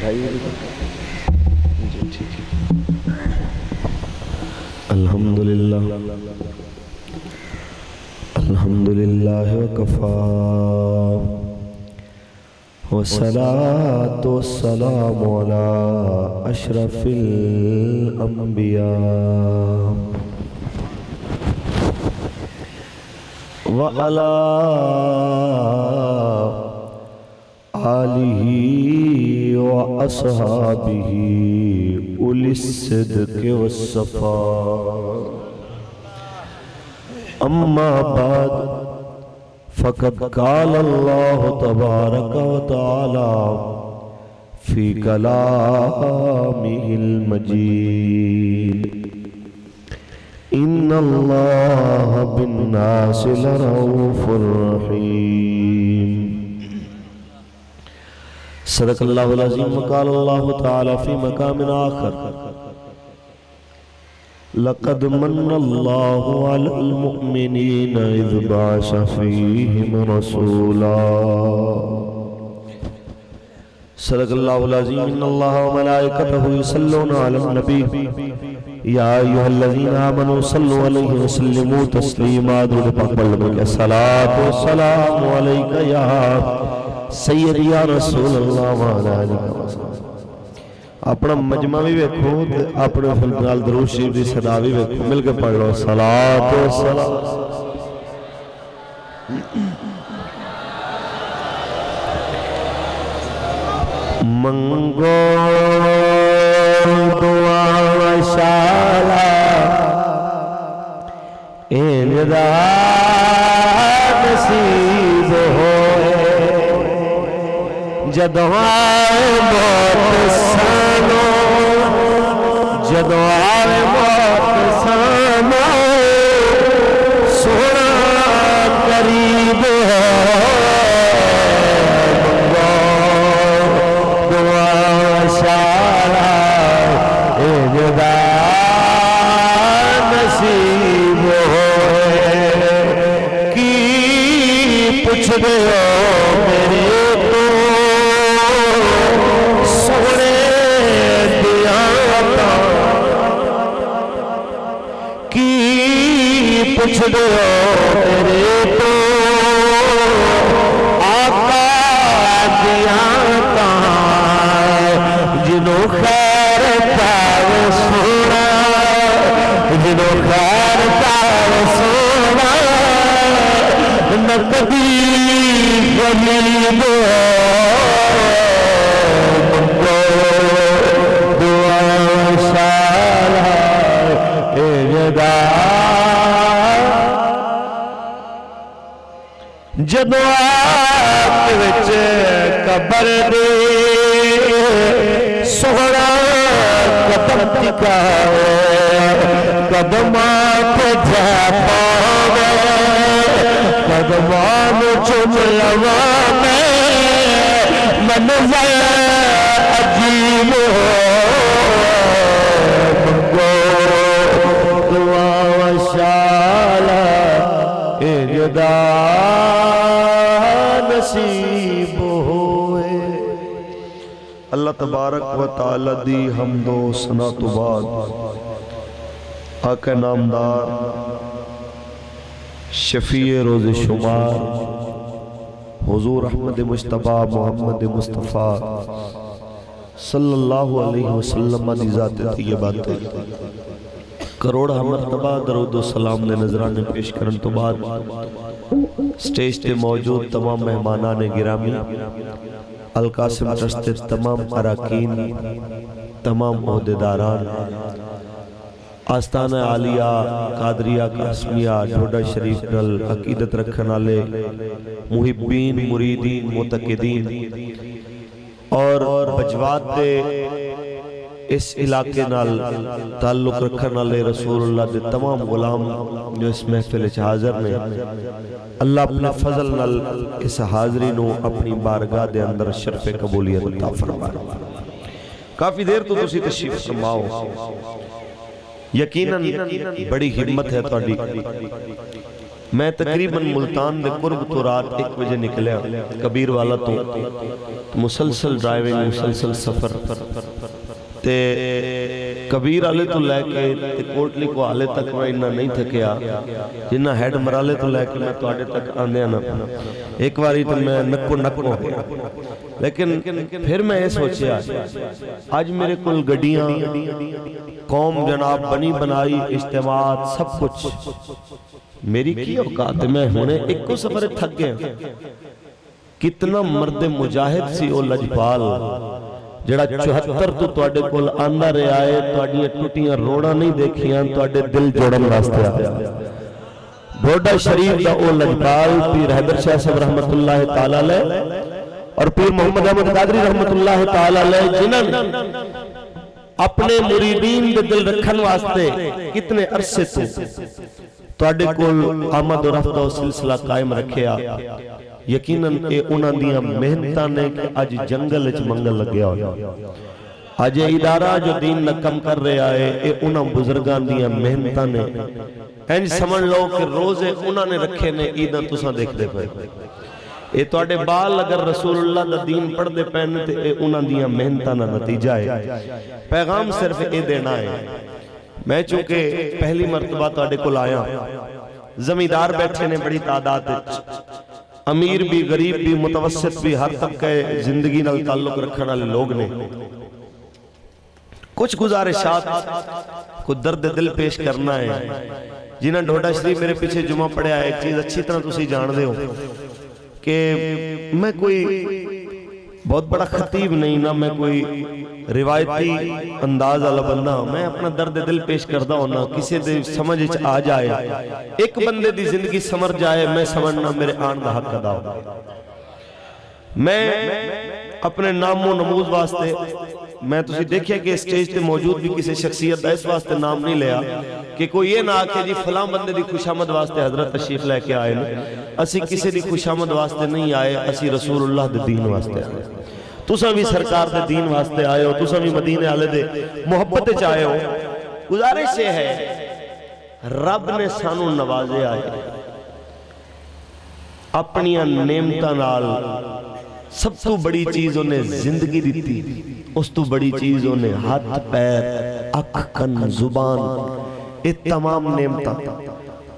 ڈھائی بجے جی ٹھیک ہے۔ الحمدللہ الحمدللہ وکفا والصلاة والسلام علی اشرف الانبیاء وعلی آلہ وأصحابہ اولی الصدق والصفاء اما بعد فقد قال اللہ تبارک وتعالی فی کلامہ المجید ان اللہ بالناس لرؤوف رحیم صدق اللہ العظیم وقال اللہ تعالی فی مقام آخر لقد من اللہ علی المؤمنین اذ بعث فیہم رسولا صدق اللہ العظیم ان اللہ وملائکتہ یصلون علی النبی یا ایہا الذین آمنوا صلوا علیہ وسلموا تسلیما درود پاک پڑھ لو کہ الصلاۃ والسلام علیک یا سید یا رسول اللہ وعلیہ وسلم اپنا مجمع بھی ویکھو اپنے فلقال درود شریف دی صدا بھی ویکھو مل کے پڑھ لو صلاۃ و سلام منگو دعا و شالا این دا نصیب ہوئے جدوائے موت سانو جدوائے موت سانو سونا قریب ہے منگو دعا شارا اجدا نصیب ہوئے کی پوچھ دے میرے پوچھ دو تیرے تو آقا دیانتا جنہوں خیر پاو سونا جنہوں خیر پاو سونا نہ کبھی غلیب منگو دعا شالا اجدا جدو آت وچ قبر دے سوڑا قدم ٹکاوے قدمات جا پاوے قدمان چم لوانے منظر عجیب ہو منگو دعا و شالا اجدا نصیب ہوئے۔ اللہ تبارک و تعالی دی حمد و ثنا تو بعد آقا نامدار شفیع روز شمار حضور احمد مجتبی محمد مصطفیٰ صلی اللہ علیہ وسلم دی ذات طیبات کروڑ مرتبہ درود و سلام نے نظرانے پیش کرن تو بعد سٹیج تے موجود تمام مہمانان گرامی القاسم ٹرسٹ تمام اراکین تمام عہدیداران آستانہ عالیہ قادریہ قاسمیہ ڈھوڈا شریف نل عقیدت رکھن والے محبین مریدین متقدین اور بجوات دے اس علاقے نال تعلق رکھن والے رسول اللہ دے تمام غلام جو اس محفل وچ حاضر نے اللہ اپنے فضل نال اس حاضری نو اپنی بارگاہ دے اندر شرف قبولیت عطا فرمائے۔ کافی دیر تو تسی تشریف فرماؤ، یقیناً بڑی ہمت ہے تہاڈی میں تقریباً ملتان دے قرب تو رات 1 بجے نکلیا کبیر والا تو مسلسل ڈرائیونگ مسلسل سفر تے کبیر آلے تو لے کے تے کوٹلی کو آلے تک میں انہا نہیں تھکیا جنہا ہیڈ مرالے تو لے کے میں تو آڑے تک آنے آنا ایک باری تو میں نکو ہو گیا لیکن پھر میں یہ سوچیا آج میرے کل گڑیاں قوم جناب بنی بنائی اجتماعات سب کچھ میری کی اوقات میں ہونے ایک کو سفر تھک گئے کتنا مرد مجاہد سی او لجپال جڑا 74 تو توڑے کول آندہ رہے آئے توڑیاں ٹوٹیاں روڑا نہیں دیکھیاں توڑے دل جوڑن واسطے آیا بوڈا شریف دا او لجپال پیر حیدر شاہ صاحب رحمت اللہ تعالیٰ لے اور پیر محمد احمد قادری رحمت اللہ تعالیٰ لے جنہاں اپنے مریدین دے دل رکھن واسطے کتنے عرصے توڑے کول آمد و رفت و سلسلہ قائم رکھیا یقیناً اے انہاں دیاں محنتاں نے کہ آج جنگل اچ منگل لگیا ہویا آج ادارہ جو دین نہ کم کر رہے آئے اے انہاں بزرگان دیاں محنتاں نے اینج سمجھ لو کہ روزے انہاں نے رکھے نے عیداں تساں دیکھ دے پائے اے توڑے بال اگر رسول اللہ دا دین پڑھ دے پہنے تے اے انہاں دیاں محنتاں نہ نتیجہ ہے پیغام صرف اے دینا ہے میں چونکہ پہلی مرتبہ توڑے کو لایا زمیندار بیٹھے نے بڑی تعداد امیر بھی غریب بھی متوسط بھی ہر طبقہ زندگی نال تعلق رکھنا لے لوگ نے کچھ گزارشات کچھ درد دل پیش کرنا ہے جنہاں ڈھوڈا شریف میرے پیچھے جمعہ پڑے آئے ایک چیز اچھی طرح تسی جان دے ہو کہ میں کوئی بہت بڑا خطیب نہیں نہ میں کوئی روایتی انداز والا بندہ میں اپنا درد دل پیش کردہ ہونا کسی دے سمجھ آ جائے ایک بندے دی زندگی سمر جائے میں سمجھنا میرے آن دا حق ادا ہو میں اپنے نام و نموز واسطے میں تسی دیکھیا کہ اسٹیج تے موجود بھی کسی شخصیت دا اس واسطے نام نہیں لیا کہ کوئی یہ نہ آکے جی فلاں بندے دی خوشامد واسطے حضرت تشریف لے کے آئے اسی کسی دی خوشامد واسطے نہیں آئے اسی رسول اللہ دے دین واسطے آئے تساں بھی سرکار دے دین واسطے آئے ہو تساں بھی مدینے آلے دے محبت چاہے ہو گزارش سے ہے رب نے سانو نوازے آئے اپنی نعمتاں نال سب تو بڑی چیز انہیں زندگی دیتی اس تو بڑی چیز انہیں ہاتھ پیر اکھ کن زبان یہ تمام نعمتاں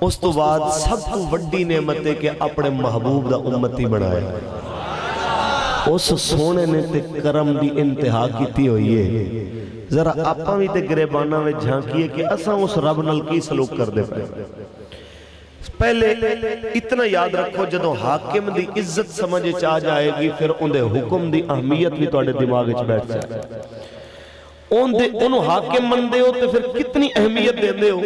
اس تو بعد سب تو بڑی نعمت ہے کہ اپنے محبوب دا امتی بنائے اس سونے نے تے کرم دی انتہا کیتی ہوئی ہے ذرا آپاں بھی تے گریبانہ میں جھانکیے کہ اساں اس رب نال کی سلوک کر دے پہلے اتنا یاد رکھو جدوں حاکم دی عزت سمجھے چاہ جائے گی پھر ان دے حکم دی اہمیت بھی توڑے دماغ اچھ بیٹھ جائے انہوں حاکم من دے ہو تو پھر کتنی اہمیت دے دے ہو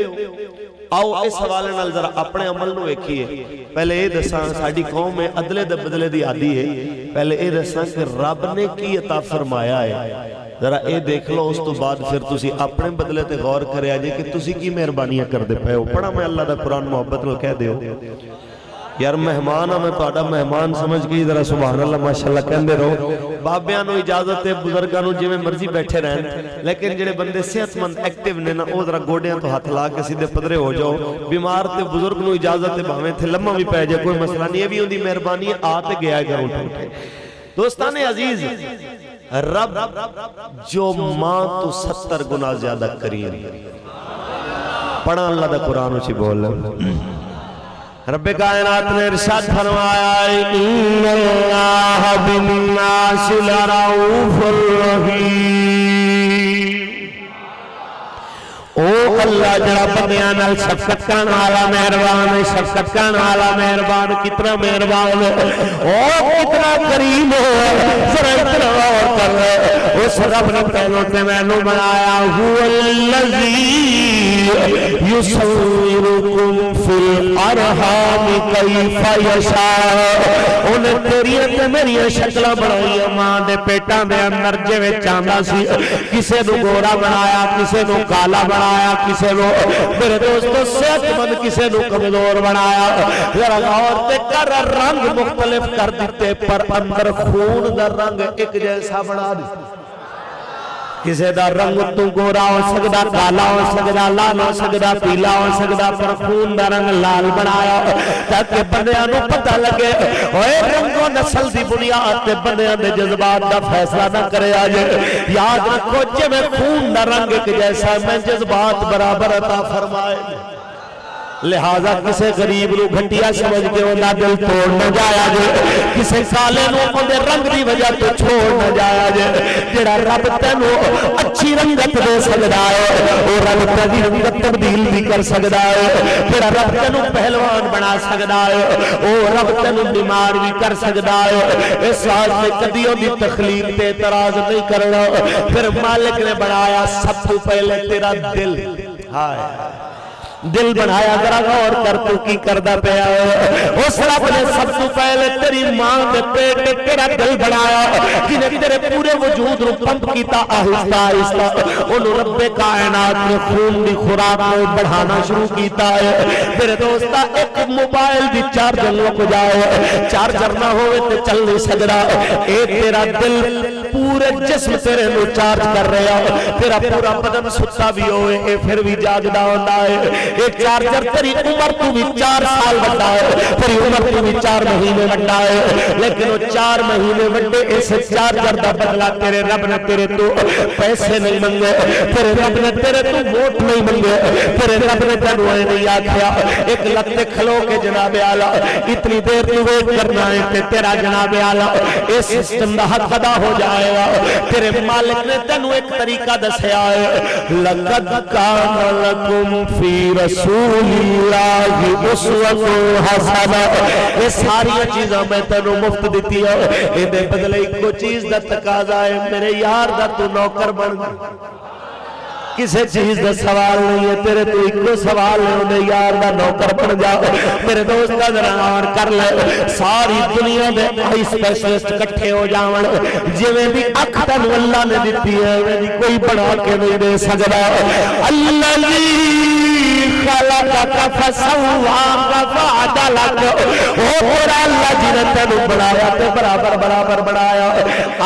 آؤ اس حوالے نال ذرا اپنے عمل نو ایکھیے پہلے اے دساں ساڑھی قوم میں عدلے دے بدلے دی عادی ہے پہلے اے دساں کہ رب نے کی عطا فرمایا ہے ذرا اے دیکھ لو اس تو بعد پھر تسی اپنے بدلے تے غور کرے آجے کہ تسی کی مہربانیاں کر دے پہے ہو پڑھا میں اللہ دا قرآن محبت نال کہہ دے ہو یار مہمان ہمیں پاڑا مہمان سمجھ گئی ذرا سبحان اللہ ماشاءاللہ کہندے رہو بابیاں نو اجازت ہے بزرگاں نو جویں مرضی بیٹھے رہن لیکن جڑے بندے صحت مند ایکٹیو نے نا او ذرا گوڑیاں تو ہاتھ لا کے سیدھے پدرے ہو جاؤ بیمار تے بزرگ نو اجازت ہے بھاویں تھے لمحہ بھی پے جائے کوئی مسئلہ نہیں ہے بھی ہوندی مہربانی ہے آتے گیا ہے گھر اٹھے دوستان عزیز رب جو ماں تو 70 گنا زیادہ کریم پڑھا اللہ دا قرآن اچھی بول رب کائنات نے ارشاد فرمایا ان اللہ بالناس لرؤوف الرحیم او اللہ جڑا بندیاں نال شفقت کرن والا مہربان ہے شفقت کرن والا مہربان کتنا مہربان ہے او کتنا کریم ہے ذرا اتنا غور کر اس رب نے پہلو تے مینوں بنایا هو الذی یصورکم فی الارحام کیف یشاء انہیں تیریاں تے میریاں شکلاں بنائی ماں دے پیٹاں دے اندر جویں چاہندا سی کسے نو گورا بنایا کسے نو کالا بنایا کسے نو میرے دوستو صحت مند کسے نو کمزور بنایا ذرا غور تے کر رنگ مختلف کر دیتے پر اندر خون دا رنگ ایک جیسا بنا دی کسے دا رنگ تو گورا ہو سکدا کالا ہو سکدا لال ہو سکدا پیلا ہو سکدا پر خون دا رنگ لال بنایا تاکہ بندیاں نو پتہ لگے اوے رنگ و نسل دی بنیاد تے بندیاں دے جذبات دا فیصلہ نہ کرے آجے یاد رکھو جے میں خون دا رنگ ایک جیسا میں جذبات برابر عطا فرمائے لہذا کسے غریب نو گھٹیا سمجھ کے انہاں دل توڑ نہ جایا جے کسے کالے نو اندے رنگ دی وجہ تو چھوڑ نہ جایا جے جڑا رب تینو اچھی رنگت دے سکدا ہے او رب تیری رنگت تبدیل بھی کر سکدا ہے جڑا رب تینو پہلوان بنا سکدا ہے او رب تینو بیمار بھی کر سکدا ہے اس واسطے کدیوں دی تخلیق تے اعتراض نہیں کرنا پھر مالک نے بنایا سب تو پہلے تیرا دل ہائے دل بنایا ذرا غور کر تو کی کردہ پیا اس رب نے سب تو پہلے تیری ماں دے پیٹ تیرا دل بنایا جنہیں تیرے پورے وجود رو پمپ کیتا آہستہ آہستہ انہوں رب کائنات میں خون دی خوراک میں بڑھانا شروع کیتا ہے میرے دوستا ایک موبائل دی چارجر کو جائے چارجر نہ ہوئے تے چل نہیں سکدا ایک تیرا دل پورے جسم تیرے نو چارج کر رہا تیرا پورا بدن ستا بھی ہوئے اے پھر بھی جاگدا ہوتا ہے ایک چارجر تیری عمر تو بھی 4 سال بڑھا ہے تیری عمر تو بھی 4 مہینے بڑھا ہے لیکن وہ 4 مہینے بڑھے اس چارجر دا بدلہ تیرے رب نے تیرے تو پیسے نہیں منگے تیرے رب نے تیرے تو ووٹ نہیں منگے تیرے رب نے تنوائے نہیں آکھیا ایک لگتے کھلو کے جناب اعلیٰ اتنی دیر تو ویٹ کرنا ہے کہ تیرا جناب اعلیٰ اس سسٹم دا حق ادا ہو جائے گا تیرے مالک نے تنو ایک طریقہ دسیا ہے لَقَدْ كَانَ لَكُمْ فِي رسول اللہ اسوۃ حسنہ یہ ساری چیزاں میں تینوں مفت دیتی ہوں یہ دے بدلے ایک چیز دا تقاضا ہے میرے یار دا تو نوکر بن کسے چیز دا سوال نہیں ہے تیرے تو ایک دو سوال ہے انہیں یار دا نوکر بن جاؤ میرے دوست کا ذرا کر لے ساری دنیا دے آئی سپیشلسٹ کٹھے ہو جاؤں جویں بھی اکھتن اللہ نے دیتی ہے میری کوئی بڑھا کے نہیں دے سکتا اللہ خلقک فسواک فعدلک او پورا اللہ جنہیں تینو بڑھایا تے برابر برابر بڑھایا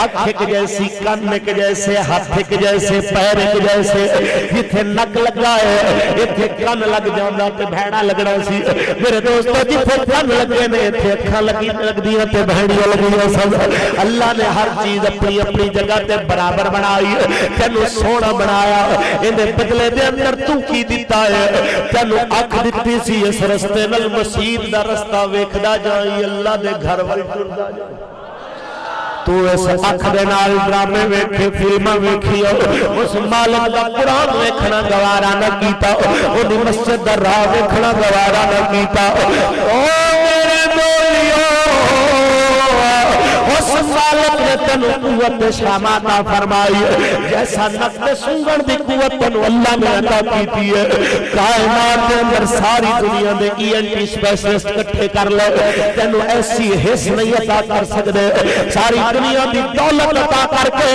آنکھ ایک جیسی کن ایک جیسے ہاتھ ایک جیسے پیر ایک جیسے جتھے نک لگا ہے جتھے کن لگ جاندہ تے بھیڑا لگنا سی میرے دوستو جتھے کن لگے نے جتھے اکھاں لگ دیا تے بھیڑیاں لگیا سب اللہ نے ہر چیز اپنی اپنی جگہ تے برابر بنائی تینو سونا بنایا انہیں بدلے دے اندر تو کی دیتا ہے تینو اکھ دیتی سی اس رستے نل مسید دا رستہ ویکھدا جائیں اللہ دے گھر وال ٹردا جائیں تو اس اکھ دے نال ڈرامے ویکھے فلماں ویکھیا اس مالک دا قرآن ویکھنا گوارا نہ کیتا اونی مسجد دا راہ ویکھنا گوارا نہ کیتا او میرے دولیو اس مالک نے تنو قوت شاماتہ فرمائی جیسا نقد سنگن دی قوت تنو اللہ نے عطا کیتی ہے کائنات کے اندر ساری دنیا میں ENT سپیشلسٹ کٹھے کر لے تنو ایسی حص نہیں عطا کر سکتے ساری دنیا دی دولت عطا کر کے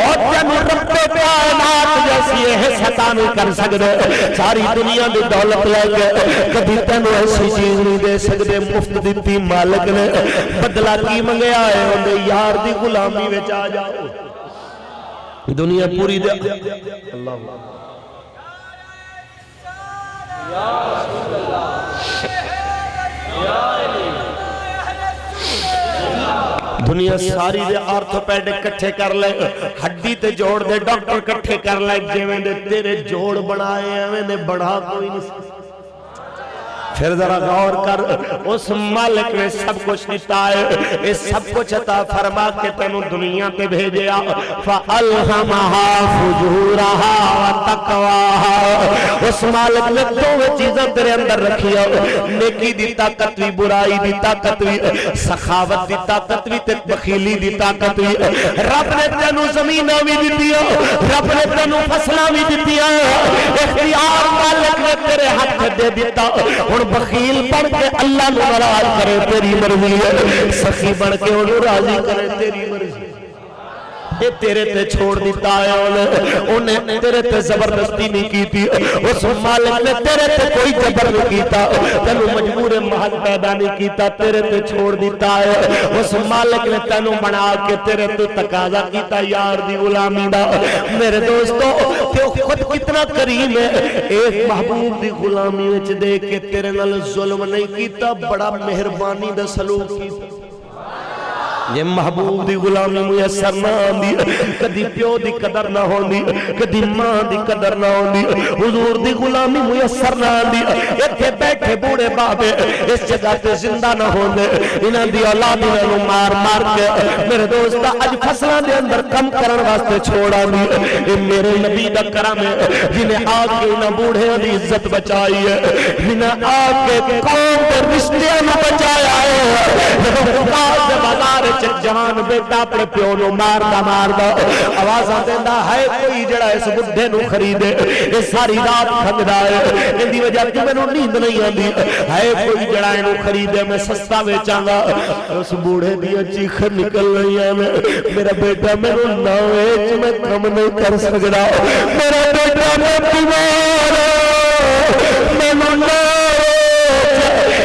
اور تنو رب کائنات جیسی حص عطا نہیں کر سکتے ساری دنیا دی دولت لے کے کبھی تنو ایسی چیز نہیں دے سکتے مفت دیتی مالک نے بدلہ کی منگیا ہے انہیں یار دی غلامی وچ آ جاؤ دنیا پوری دے اللہ یا رسول اللہ یا علی دنیا ساری دے آرتھوپیڈک کٹھے کر لے ہڈی تے جوڑ دے ڈاکٹر کٹھے کر لے جویں دے تیرے جوڑ بنائے ہیں نے بڑھا کوئی نہیں پھر ذرا غور کر اس مالک نے سب کچھ دیتا ہے اس سب کچھ عطا فرما کے تینوں دنیا پہ بھیجیا فَأَلْهَمَهَا فُجُورَهَا وَتَقْوَاهَا اس مالک نے دو چیزیں تیرے اندر رکھی نیکی دی طاقت بھی برائی دی طاقت بھی سخاوت دی طاقت بھی بخیلی دی طاقت بھی رب نے تینوں زمینہ بھی دیتی ہے رب نے تینوں فصلہ بھی دیتی ہے اختیار مالک نے تیرے ہاتھ دے دیتا اور بخیل بڑھ کے اللہ نے ناراض کرے تیری مرضی ہے سخی بڑھ کے انہوں راضی کرے تیری مرضی اے تیرے تے چھوڑ دیتا ہے انہیں تیرے تے زبردستی نہیں کی تھی اس مالک نے تیرے تے کوئی جبر نہیں کیتا تینو مجبور محض پیدا نہیں کیتا تیرے تے چھوڑ دیتا ہے اس مالک نے تینو بنا کے تیرے تے تقاضا کیتا یار دی غلامی دا میرے دوستو تو خود کتنا کریم ہے ایک محبوب دی غلامی وچ دے کے تیرے نال ظلم نہیں کیتا بڑا مہربانی دا سلوک کیتا یہ محبوب دی غلامی میسر نہ آندی کدی پیو دی قدر نہ ہوندی کدی ماں دی قدر نہ ہوندی حضور دی غلامی میسر نہ آندی ایتھے بیٹھے بوڑے بابے اس جگہ تے زندہ نہ ہوندے انہاں دی اولاد انہاں مار مار کے میرے دوستا اج فصلاں دے اندر کم کرن واسطے چھوڑ آندی اے میرے نبی دا کرم ہے جنہیں آ کے انہاں بوڑھیاں دی عزت بچائی ہے جنہیں آ کے قوم دے رشتیاں نو بچایا ہے جب بازار جوان بیٹا اپنے پیو نو مار دا آواز دینا ہے کوئی جڑا اس بڈھے نو خریدے یہ ساری رات کھنگدا ہے اندی وجہ کہ میں نو نیند نہیں آندی ہے کوئی جڑا انو خریدے میں سستا بیچاں گا اس بوڑھے دی چیخ نکل رہی ہے میرا بیٹا میں نو نہ ویچ میں کم نہیں کر سکدا میرا بیٹا میں بیمار میں نو نہ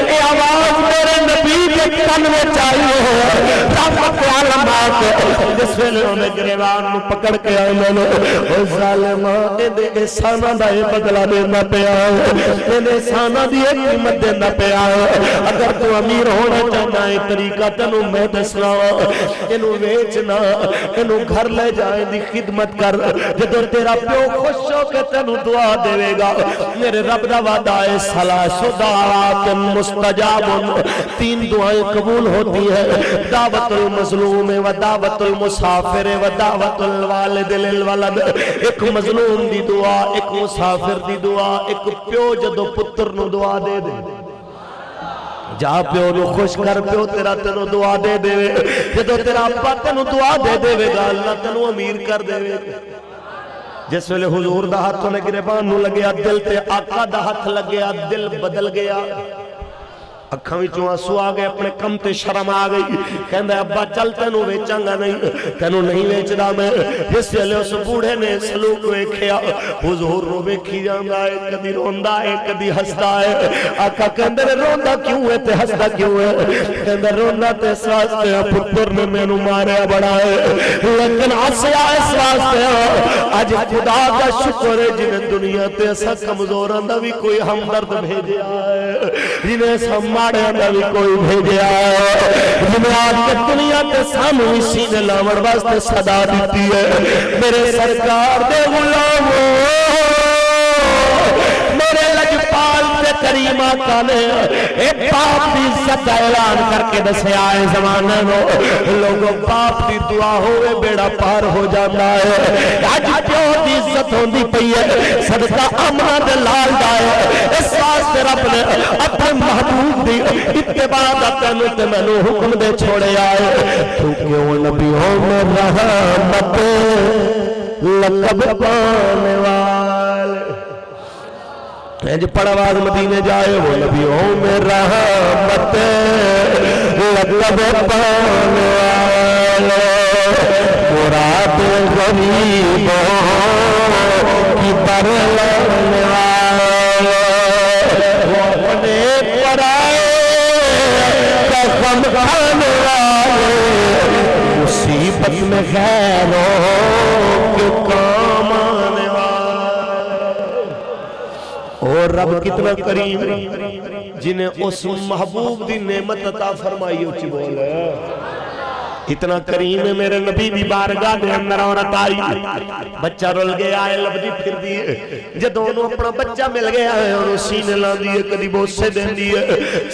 اے آواز میرے نبی کے کن میں چاہیے جس ویلے انہیں گریوان نو پکڑ کے آئے میں نے او ظالمہ انہیں احسانہ دا یہ بدلہ دینا پہ آئے انہیں احسانہ دی ایک قیمت دینا پہ آئے اگر تو امیر ہونا چاہنا ہے طریقہ تنو میں دسنا انہوں ویچنا انہوں گھر لے جائیں دی خدمت کر جدو تیرا پیو خوش ہو کے تنو دعا دے گا میرے رب دا وعدہ ہے سلاس دعوات مستجاب 3 دعائیں قبول ہوتی ہے دعوت المظلوم و دعوت المسافر و دعوت الوالد للولد ایک مظلوم دی دعا ایک مسافر دی دعا ایک پیو جدو پتر نو دعا دے دے جا پیو نو خوش کر پیو تیرا تنو دعا دے دے جدو تیرا ابا تنو دعا دے دے گا اللہ تنو امیر کر دے گا جس ویلے حضور دا ہاتھ نے گریبان نو لگیا دل تے آقا دا ہاتھ لگیا دل بدل گیا اکھاں وچوں آنسو آ گئے اپنے کم تے شرم آ گئی کہندا ابا چل تینو ویچاں گا تینو نہیں ویچدا میں جس ویلے اس بوڑھے نے سلوک ویکھیا حضور نو ویکھی جاندا ہے کدی روندا ہے کدی ہسدا ہے آقا کہندے نے روندا کیوں ہے تے ہسدا کیوں ہے کہندا روندا تے اس واسطے پتر نے مینوں ماریا بڑا ہے لیکن ہسیا اس واسطے اج خدا دا شکر ہے جنہیں دنیا تے اسا کمزوراں دا بھی کوئی ہمدرد بھیجیا ہے جنہیں سما ماڑے بھی کوئی بھیجیا جنہیں آج کے دنیا کے سامنے سینے لاؤڑ واسطے صدا دیتی ہے میرے سرکار دے غلاموں میرے لجپال دے کریم آقا نے ایک باپ دی عزت اعلان کر کے دسے آئے زمانے میں لوگوں باپ دی دعا ہوئے بیڑا پار ہو جاتا ہے آج پیو دی عزت ہوندی پئی ہے صدقہ امنا دے لال جائے اس واسطے رب نے اپنے محبوب دی اتباع دا تینو تے مینوں حکم دے چھوڑے آئے کیونکہ وہ نبیوں میں رحمت لقب پانے والے جو پڑھواز مدینے جائے وہ نبیوں میں رحمت لقب پانے والے مراد غریبوں کی پر لگنے والے وہ اپنے پرائے کا غم کھانے والے مصیبت میں غیروں کے کام آنے والے اور رب کتنا کریم جنہیں اس محبوب دی نعمت عطا فرمائی اچھی بول ہے اتنا کریم ہے میرے نبی دی بارگاہ دے اندر عورت آئی بچہ رول گیا ہے لبدی پھر دیئے جدوں انہوں اپنا بچہ مل گیا ہے انہوں سینے لان دیئے کدی بوسے دین دیئے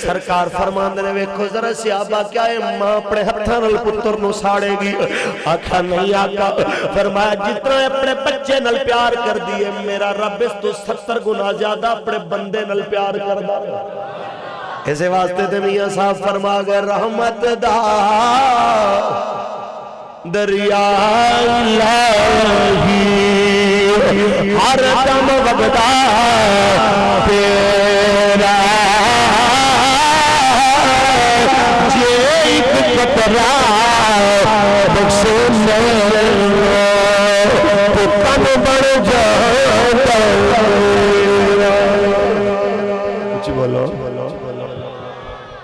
سرکار فرمان دینے ویکھو ذرا سیابہ کیا ہے ماں اپنے ہتھاں نل پتر نو ساڑے گی آکھا نہیں آقا فرمایا جتنا اپنے بچے نل پیار کر دیئے میرا رب اس تو 70 گنا زیادہ اپنے بندے نل پیار کر دا ایسے واسطے تے میاں صاحب فرما گئے رحمت دا دریا الہی ہر دم وگدا تیرا جے ایک قطرہ بخشے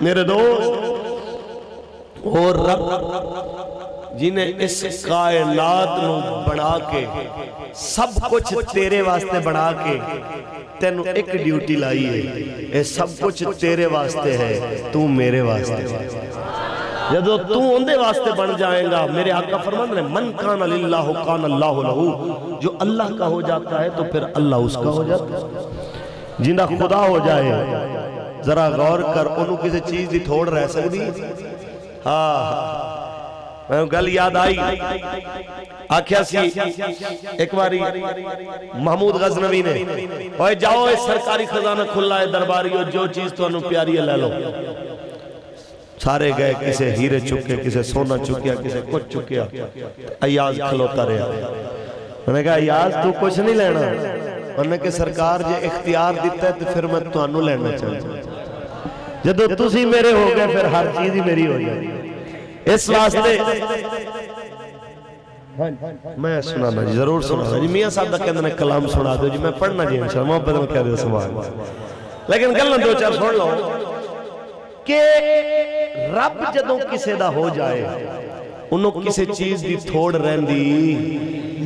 میرے دوست اور رب جنہیں اس کائنات نو بنا کے سب کچھ تیرے واسطے بنا کے تینو ایک ڈیوٹی لائی ہے، اے سب کچھ تیرے واسطے ہے، تو میرے واسطے ہے۔ جدو تو اندے واسطے بن جائیں گا، میرے آقا فرمان رہے من کان للہ کان اللہ لہو، جو اللہ کا ہو جاتا ہے تو پھر اللہ اس کا ہو جاتا ہے۔ جنہ خدا ہو جائے ذرا غور کر، انہوں کسی چیز دی تھوڑ رہ سکتی۔ ہاں میں گل یاد آئی، آکھیا سی ایک باری محمود غزنوی نے، اوہ جاؤ اس سرکاری خزانہ کھلا ہے درباریو، جو چیز تو انہوں پیاری ہے لے لو۔ سارے گئے، کسے ہیرے چکے، کسے سونا چکیا، کسے کچھ چکیا، ایاز کھلوتا رہا۔ انہوں نے کہا ایاز تو کچھ نہیں لینا، انہوں نے کہا سرکار جے اختیار دیتا ہے تو پھر میں تو انہوں لینا چاہتا ہوں، جدو تسی میرے ہو گئے پھر ہر چیز ہی میری ہو جائے۔ اس واسطے میں سنانا جی، ضرور سنانا جی، میاں صاحب دا کہندے کلام سنا دو جی، میں پڑھنا جی انشاءاللہ، محبت میں کہہ دو سبحان اللہ۔ لیکن گلنا دو چار سن لو کہ رب جدوں کسے دا ہو جائے انہوں کسے چیز دی تھوڑ رہندی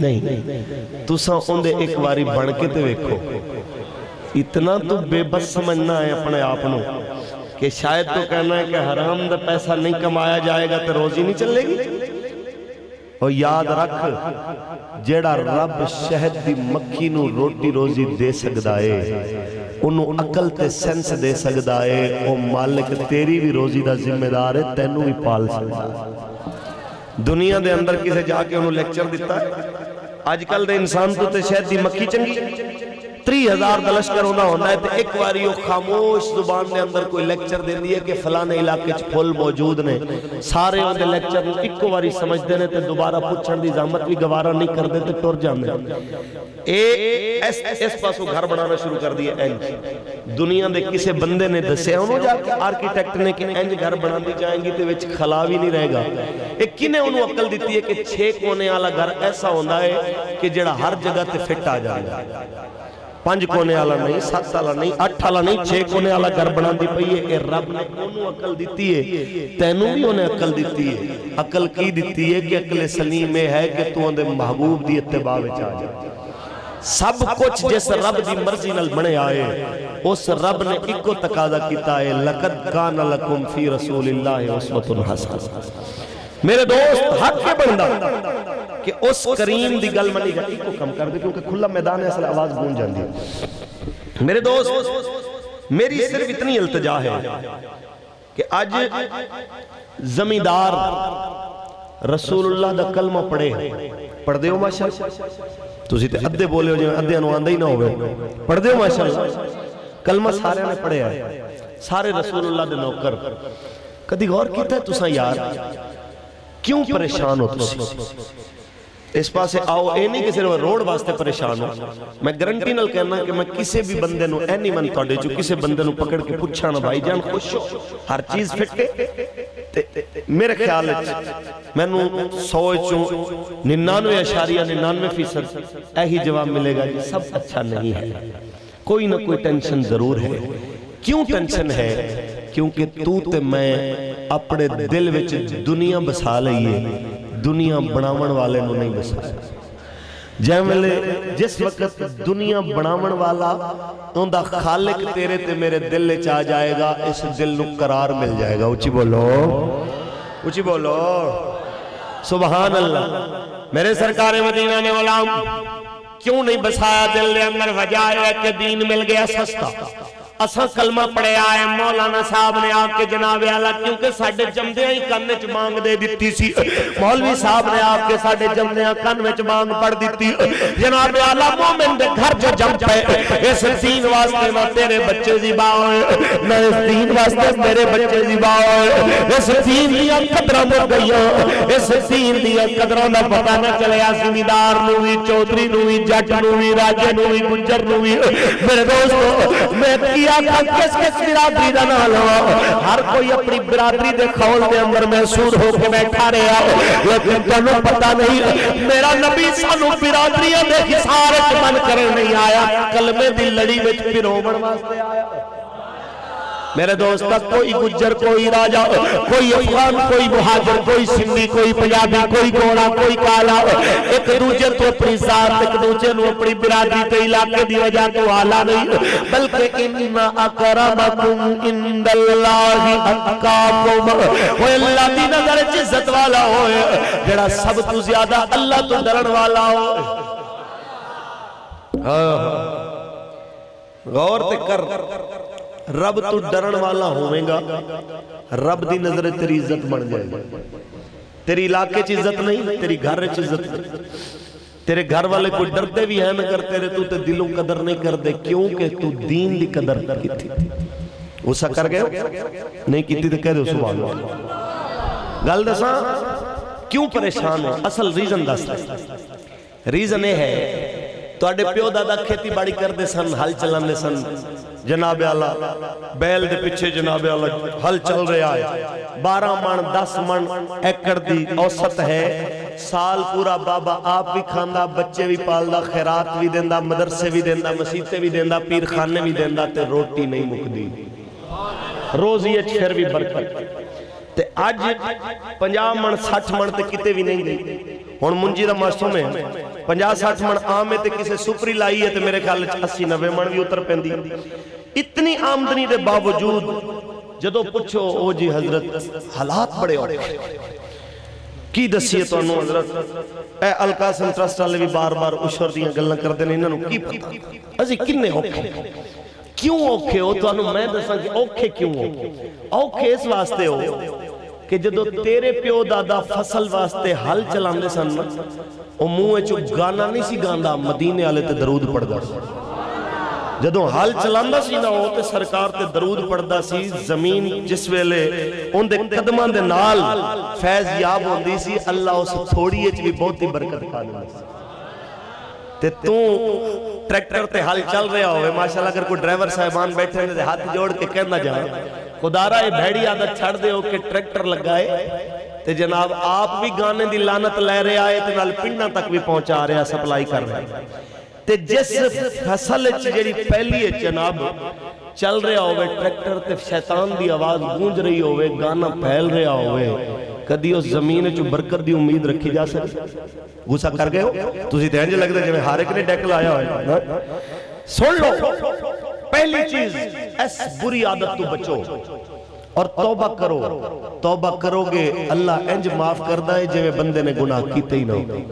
نہیں۔ تساں اندے ایک باری بن کے تے ویکھو، اتنا تو بے بس سمجھنا ہے اپنے آپنوں کہ شاید تو کہنا ہے کہ حرام دا پیسہ نہیں کمایا جائے گا تو روزی نہیں چلے گی۔ اور یاد رکھ جیڑا رب شہد دی مکھی نو روٹی روزی دے سکدا ہے، انہوں عقل تے سینس دے سکدا ہے، او مالک تیری بھی روزی دا ذمہ دار ہے، تینوں بھی پال سکدا ہے۔ دنیا دے اندر کسے جا کے انہوں لیکچر دیتا ہے، آج کل دے انسان تو تے شہد دی مکھی چنگی 30,000 دلشکر ہونا ہے تو ایک باری وہ خاموش زبان دے اندر کوئی لیکچر دے دیئے کہ فلانے علاقے پھول موجود نے، سارے ان دے لیکچر ایک کو باری سمجھ دینے تے دوبارہ پوچھن دی زحمت بھی گوارہ نہیں کر دیتے ٹور جانے۔ اس پاسوں گھر بنانا شروع کر دیا اینج، دنیا دے کسے بندے نے دسے انہوں جا کے آرکیٹیکٹ نے کہ اینج گھر بنا دی جائیں گی تے وچ خلا بھی نہیں رہے گا۔ ایک کی نے انہوں عقل دیتی ہے کہ 6 کونے والا گھر ایسا ہوندہ ہے کہ جڑا ہر جگہ تے فٹ آ جائے گا، 5 کونے والا نہیں، 7 والا نہیں، 8 والا نہیں، 6 کونے والا گھر بنا دی پئی ہے۔ اے رب نے انہوں عقل دیتی ہے، تینوں بھی انہیں عقل دیتی ہے۔ عقل کی دیتی ہے کہ عقل سلیم میں ہے کہ تو اندے محبوب دی اتباع وچ آ جائے۔ سب کچھ جس رب دی مرضی نال بنے آئے، اس رب نے ایک کو تقاضا کیتا ہے لَقَدْ كَانَ لَكُمْ فِي رَسُولِ اللَّهِ أُسْوَةٌ حَسَنَةٌ۔ میرے دوست حق کے بندہ کہ اس کریم دی گل منی گا، ایک کو کم کر دے کیونکہ کھلا میدان ہے، اصل آواز گون جاندی ہے۔ میرے دوست میری صرف اتنی التجا ہے کہ آج زمیندار رسول اللہ دا کلمہ پڑھ دے ہو ماشاءاللہ، تسی تے ادھے بولے ہو جو ادھے انو آندہ ہی نہ ہوئے، پڑھ دے ہو ماشاءاللہ، کلمہ سارے نے پڑھے ہیں، سارے رسول اللہ دے نوکر۔ کدی غور کیتا ہے تساں یار کیوں پریشان ہو تسی؟ اس پاسے آؤ، اے نہیں کہ صرف روڈ واسطے پریشان ہو، میں گرنٹی نال کہنا کہ میں کسے بھی بندے نو اینی من توڑے جو کسے بندے نو پکڑ کے پوچھانا بھائی جان خوش ہو ہر چیز فٹے، میرے خیال ہے میں نو 99.99% ایہی جواب ملے گا کہ سب اچھا نہیں ہے، کوئی نہ کوئی ٹینشن ضرور ہے۔ کیوں ٹینشن ہے؟ کیونکہ تو تے میں اپنے دل وچ دنیا بسا لئیے، دنیا بناون والے نو نہیں بسا۔ جس وقت دنیا بناون والا اندہ خالق تیرے تے میرے دل لے چاہ جائے گا، اس دل نو قرار مل جائے گا۔ اچھی بولو، اچھی بولو، سبحان اللہ۔ میرے سرکار مدینہ نے غلام کیوں نہیں بسایا دل دے اندر؟ وجہ ہے کہ دین مل گیا سستا۔ اساں کلمہ پڑھے آئے، مولانا صاحب نے آپ کے جناب اعلیٰ کیونکہ ساڑھے جمدے ہی کن وچ مانگ دے دیتی سی، مولوی صاحب نے آپ کے ساڑھے جمدے ہی کن وچ مانگ پڑھ دیتی، جناب اعلیٰ مومن دے گھر جو جم پہ اس دین واسطے نہ تیرے بچے زیبا ہوئے، نہ اس دین واسطے میرے بچے زیبا ہوئے، اس دین دیا قدرہ مر گئیاں، اس دین دیا قدرہ نہ پتہ نہ چلے زمیندار نوی، چودری نوی، جٹ نوی، راجے نوی، گنجر نوی۔ میرے دوستو میں کیا کس برادری دا نہ لوا، ہر کوئی اپنی برادری دے خول دے اندر محسوس ہو کے بیٹھا رہا، لیکن تنوں پتہ نہیں میرا نبی سانو برادریاں دے حسارت من کرنے نہیں آیا، کلمے دی لڑی وچ پیرومن واسطے آیا۔ میرے دوست کوئی گجر کوئی راجہ کوئی افغان کوئی مہاجر کوئی سندھی کوئی پنجابی کوئی گوڑا کوئی کالا ایک دوجہ تو اپنی ذات ایک دوجہ نو اپنی برادری تے علاقے دی وجہ تو آلہ نہیں بلکہ ان اکرمکم عند اللہ اتقاکم وہ اللہ دی نظر عزت والا ہوئے جڑا سب تو زیادہ اللہ تو ڈرن والا ہوئے غور تے کر رب تو ڈرن والا ہوئے گا رب دی نظر تیری عزت بن جائے گا تیری علاقے چی عزت نہیں تیری گھر چی عزت نہیں تیرے گھر والے کوئی ڈرتے بھی ہیں مگر تیرے تو تے دلوں قدر نہیں کر دے کیونکہ تو دین دی قدر کی تھی اسا کر گئے نہیں کی تھی تو کہہ دے سبحان اللہ گل دساں کیوں پریشان ہو اصل ریزن دس ریزن یہ ہے تو اڈے پیو دادا کھیتی باڑی کر دے سن حل چلن دے سن جناب اللہ بیل دے پچھے جناب اللہ حل چل رہا ہے 12 من 10 من ایکڑ دی اوسط ہے سال پورا بابا آپ بھی کھاندہ بچے بھی پالدہ خیرات بھی دیندہ مدرسے بھی دیندہ مسیطے بھی دیندہ پیر خانے بھی دیندہ تے روٹی نہیں مکدی روزی اچھر بھی برکت تے آج 50 من 60 من تے کتے بھی نہیں گئی ہون منجی دا معصوم ہے 50-60 من آمے تے کسے سپری لائی ہے تے میرے خیال 80-90 من بھی اتر پہن دی اتنی آمدنی دے باوجود جدو پچھو او جی حضرت حالات بڑے ہوئے کی دسیے تو انہوں حضرت اے القاسم ٹرسٹ والے بھی بار بار اشور دیاں گلنا کر دینے انہوں کی پتا ازی کنے اوکھے کیوں اوکھے ہو تو انہوں میں دساں کہ اوکھے کیوں ہو اوکھے اس واسطے ہو کہ جدو تیرے پیو دادا فصل واسطے حل چلان دے سن او موے چو گانا نہیں سی گاندہ مدینے آلے تے درود پڑھ دا جدو حل چلان دا سی نہ ہو تے سرکار تے درود پڑھ دا سی زمین جس ویلے ان دے قدمان دے نال فیض یاب ہوندی سی اللہ اس تھوڑی اچھ بھی بہت ہی برکت کھانا سی تے تو ٹریکٹر تے حل چل رہا ہوئے ماشاءاللہ اگر کوئی ڈرائیور صاحبان بیٹھے ہیں ہاتھ جوڑ کے کہنا جائے خدا رہا یہ بھیڑی عادت چھڑ دے ہو کہ ٹریکٹر لگائے تے جناب آپ بھی گانے دی لانت لے رہے آئے تے نال پنڈا تک بھی پہنچا رہے ہیں سپلائی کر رہے ہیں تے جس فصل جیڑی پہلی ہے جناب چل رہا ہوئے ٹریکٹر تے شیطان دی آواز گونج رہی ہوئے گانا پھیل رہا ہوئے کدی اس زمین چو برکت دی امید رکھی جا سکتی غصہ کر گئے ہو تُسی تینجے لگ دے جب ہر ایک نے ڈیکل آیا ہوئے سن لو پہلی چیز اس بری عادت تو بچو اور توبہ کرو گے اللہ انج معاف کردہ ہے جو بندے نے گناہ کیتے ہی نہ ہو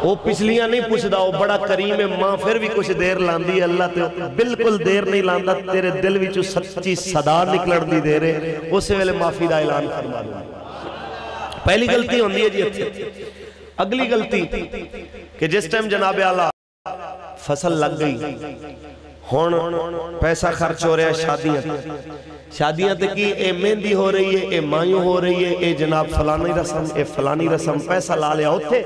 وہ پچھلیاں نہیں پوچھدا وہ بڑا کریم ہے ماں پھر بھی کچھ دیر لاندی ہے اللہ تے بالکل دیر نہیں لاندا تیرے دل وچوں سچی صدا نکلن دی دیر ہے اس ویلے معافی دا اعلان فرما دو پہلی غلطی ہوندی ہے جی اتھے اگلی غلطی کہ جس ٹائم جناب اعلیٰ فصل لگ گئی ہون پیسہ خرچ ہو رہا ہے شادیاں تے کی اے مہندی ہو رہی ہے اے مائیوں ہو رہی ہے اے جناب فلانی رسم پیسہ لا لیا ہوتے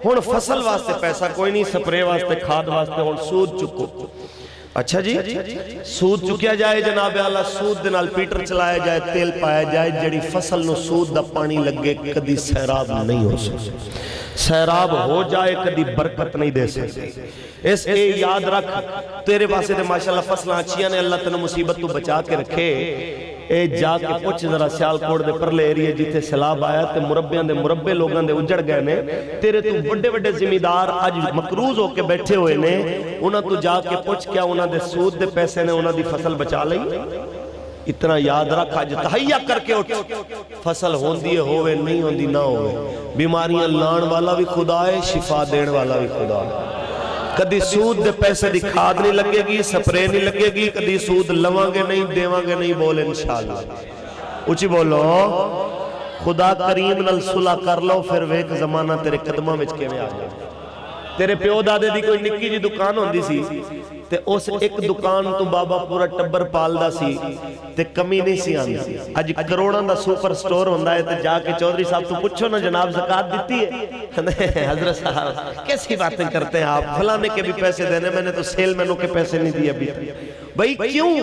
ہون فصل واسطے پیسہ کوئی نہیں سپرے واسطے کھاد واسطے ہون سود چکو اچھا جی سود چکیا جائے جناب اعلیٰ سود دنال پیٹر چلایا جائے تیل پایا جائے جڑی فصل نو سود دا پانی لگے کدی سیراب نہیں ہو سکتے سیراب ہو جائے کدی برکت نہیں دے سکتے اس اے یاد رکھ تیرے پاسے دے ماشاءاللہ فصلہ اچھیاں نے اللہ تنو مصیبت تو بچا کے رکھے اے جا کے پوچھ ذرا سیال کوڑ دے پرلے ایریے جیتے سیلاب آیا تے مربیاں دے مربے لوگاں دے اجڑ گئے نے تیرے تو بڑے بڑے زمیندار آج مقروض ہو کے بیٹھے ہوئے نے انہاں تو جا کے پوچھ کیا انہاں دے سود دے پیسے نے انہاں دی فصل بچا لئی اتنا یاد رکھ آج تحیہ کر کے اٹھ فصل ہوندی ہوئے نہیں ہوندی نہ ہوئے بیماریاں لان والا بھی خدا ہے شفا دین والا بھی خدا ہے کدی سود دے پیسے دی کھاد نہیں لگے گی سپرے نہیں لگے گی کدی سود لوانگے نہیں دیوانگے نہیں بول انشاءاللہ اچھی بولو خدا کریم نل صلح کر لو پھر ویک زمانہ تیرے قدمہ میں چکے میں آ جائے تیرے پیو دادے دی کوئی نکی جی دکان ہوندی سی تے اس ایک دکان تو بابا پورا ٹبر پالدہ سی تے کمی نہیں سی آندی آج کروڑاں دا سوپر سٹور ہوندہ ہے تے جا کے چودھری صاحب تو پوچھو نا جناب زکاة دیتی ہے حضرت صاحب کیسی باتیں کرتے ہیں آپ فلانے کے بھی پیسے دینے میں نے تو سیل مینوں کے پیسے نہیں دی ابھی بھئی کیوں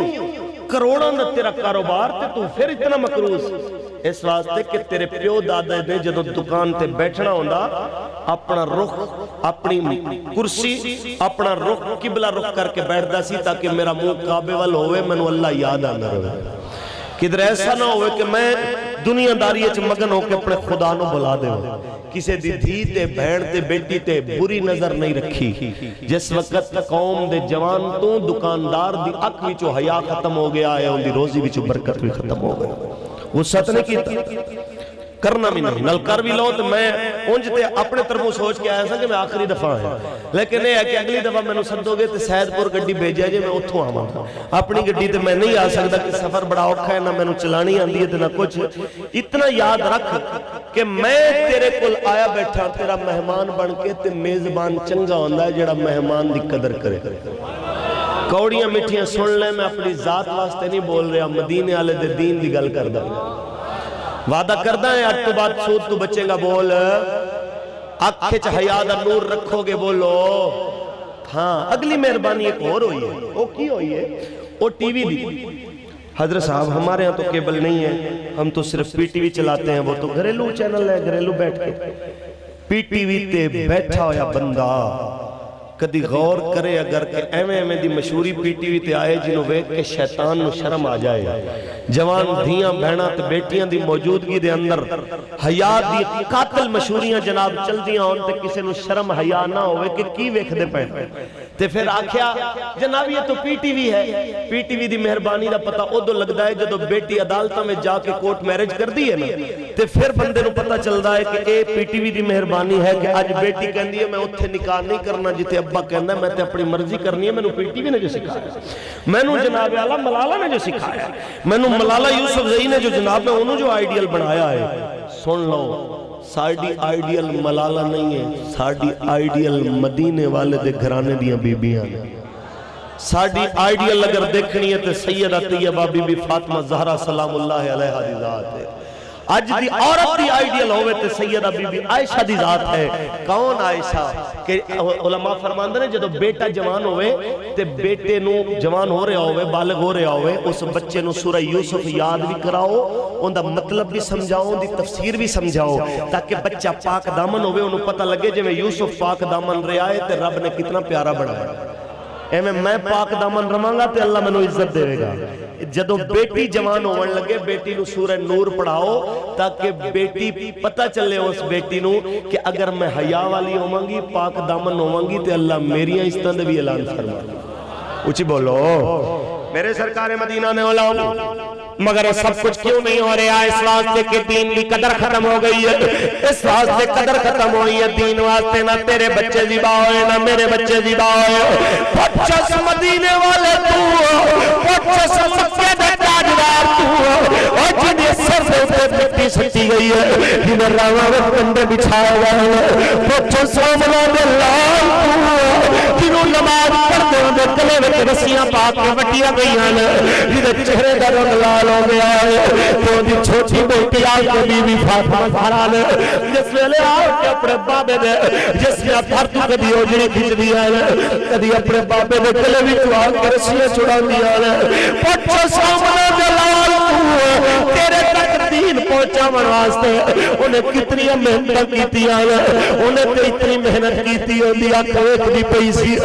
کروڑاں دا تیرا کاروبار تے تو پھر اتنا مقروض اس واسطے کہ تیرے پیو دادے نے جدو دکان تے بیٹھنا ہوندا اپنا رخ اپنی کرسی اپنا رخ قبلہ رخ کر کے بیٹھ دا سی تاکہ میرا منہ کعبے وال ہوئے میں اللہ یاد آنا رہے کدھر ایسا نہ ہوئے کہ میں دنیا داری اچھ مگن ہو کے اپنے خدا نو بلا دے ہو کسے دی دھی تے بہن تے بیٹی تے بری نظر نہیں رکھی جس وقت قوم دے جوان تو دکاندار دی اک وچو حیا ختم ہو گیا ہے ان دی روزی وچو برکت بھی ختم ہو گیا وہ ست نے کیتا کرنا بھی نہیں نل کر بھی لو تو میں انجتے اپنے طرفوں سوچ کے آیا سا کہ میں آخری دفعہ ہے لیکن یہ ہے کہ اگلی دفعہ میں نے سدو گے تو سید پور گڈی بھیجا جے میں اتھوں آواں اپنی گڈی تے میں نہیں آ سکتا کہ سفر بڑا اوکھا ہے نہ میں نے چلانی آندی ہے تے نہ کچھ اتنا یاد رکھ کہ میں تیرے کل آیا بیٹھا تیرا مہمان بن کے تے میزبان چنگا ہوندہ ہے جڑا مہمان دی قدر کرے کوڑیاں مٹھیاں سن لے میں اپنی ذات واسطے نہیں بول رہا مدینے والے دے دین دی گل کردہ وعدہ کردہ ہے آج تو بات سود تو بچے گا بول اکھے چا حیاء دا نور رکھو گے بولو ہاں اگلی مہربانی ایک اور ہوئی ہے وہ کی ہوئی ہے وہ ٹی وی دی حضرت صاحب ہمارے ہاں تو کیبل نہیں ہے ہم تو صرف پی ٹی وی چلاتے ہیں وہ تو گھریلو چینل ہے گھریلو بیٹھ کے پی ٹی وی تے بیٹھا ہویا بندہ کدی غور کرے اگر کہ ایویں دی مشہوری پی ٹی وی تے آئے جنہوں ویک کے شیطان نو شرم آ جائے جوان دھیاں بہنہ تے بیٹیاں دی موجودگی دے اندر حیاء دی قاتل مشہوریاں جناب چل دیاں ہوں تے کسے نو شرم حیاء نہ ہوئے کہ کی ویکھ دے پہنے تے پھر آکھیا جناب یہ تو پی ٹی وی ہے پی ٹی وی دی مہربانی دا پتہ او دو لگ دا ہے جدو بیٹی عدالتہ میں جا کے کوٹ میرج کر دی ہے نا تے پھر بندے نو پتہ چل دا ہے کہ اے پی ٹی وی دی مہربانی ہے کہ آج بیٹی کہندی ہے میں اتھے نکاح نہیں کرنا جتے ابا کہندہ ہے میں تے اپنی مرضی کرنی ہے میں نو پی ٹی وی نے جو سکھایا میں نو جناب اعلیٰ ملالہ نے جو سکھایا میں نو ملالہ یوسف زئی نے جو جناب نے انہوں جو آئیڈیل بنایا ہے سن لو ساڑی آئیڈیل ملالہ نہیں ہے ساڑی آئیڈیل مدینے والے دے گھرانے دیاں بی بیاں ساڑی آئیڈیل اگر دیکھنی ہے تو سیدہ طیبہ بی بی فاطمہ زہرہ سلام اللہ علیہ دی ذات ہے آج دی عورت دی آئیڈیل ہوئے تے سیدہ بی بی عائشہ دی ذات ہے کون عائشہ کہ علماء فرماندے نے جدو بیٹا جوان ہوئے تے بیٹے نو جوان ہو رہے ہوئے بالغ ہو رہے ہوئے اس بچے نو سورہ یوسف یاد بھی کراؤ ان دا مطلب بھی سمجھاؤ ان دی تفسیر بھی سمجھاؤ تاکہ بچہ پاک دامن ہوئے انہوں پتہ لگے جب یوسف پاک دامن رہے آئے تے رب نے کتنا پیارا بڑھایا اے میں پاک دامن رمانگا تے اللہ میں نو عزت دے گا جدو بیٹی جوان ہونے لگے بیٹی نو سورہ نور پڑھاؤ تاکہ بیٹی پتہ چلے اس بیٹی نو کہ اگر میں حیاء والی ہومانگی پاک دامن ہومانگی تے اللہ میری استند بھی اعلان فرما اچھی بولو میرے سرکار مدینہ نے علام مگر سب کچھ کیوں نہیں ہو رہا اس واسطے کہ دین کی قدر ختم ہو گئی ہے اس واسطے قدر ختم ہوئی ہے دین واسطے نہ تیرے بچے زیبا ہوئے نہ میرے بچے زیبا ہوئے پچھس مدینے والے تو پچھس مکہ دے تاجدار تو اور جنہیں سر سے اوپر مٹی سٹی گئی ہے جنہیں راوہ کندے بچھایا گیا ہے پچھس سامنا دے لال تو جنہوں نماز پڑھتے ہیں کلے میں رسیاں پاک میں وٹیاں گئی ہیں جنہیں چہرے کا رنگ لال ہو گیا ہے تو دی چھوٹی بیٹی آج کے بی بی فاطمہ زہرا نے جس ویلے آج کے اپنے بابے نے جس نے اپھر تو کبھی اوجڑی کھچ دیا ہے کبھی اپنے بابے نے کلے بھی تو آج کے رسیاں چھڑا دیا ہے پچھو سامنے دلال تو تیرے تک دین پہنچا من واسطے انہیں کتنی محنت کی تھی آیا انہیں تو اتنی محنت کی تھی اور دیا کوئیت بھی پیسی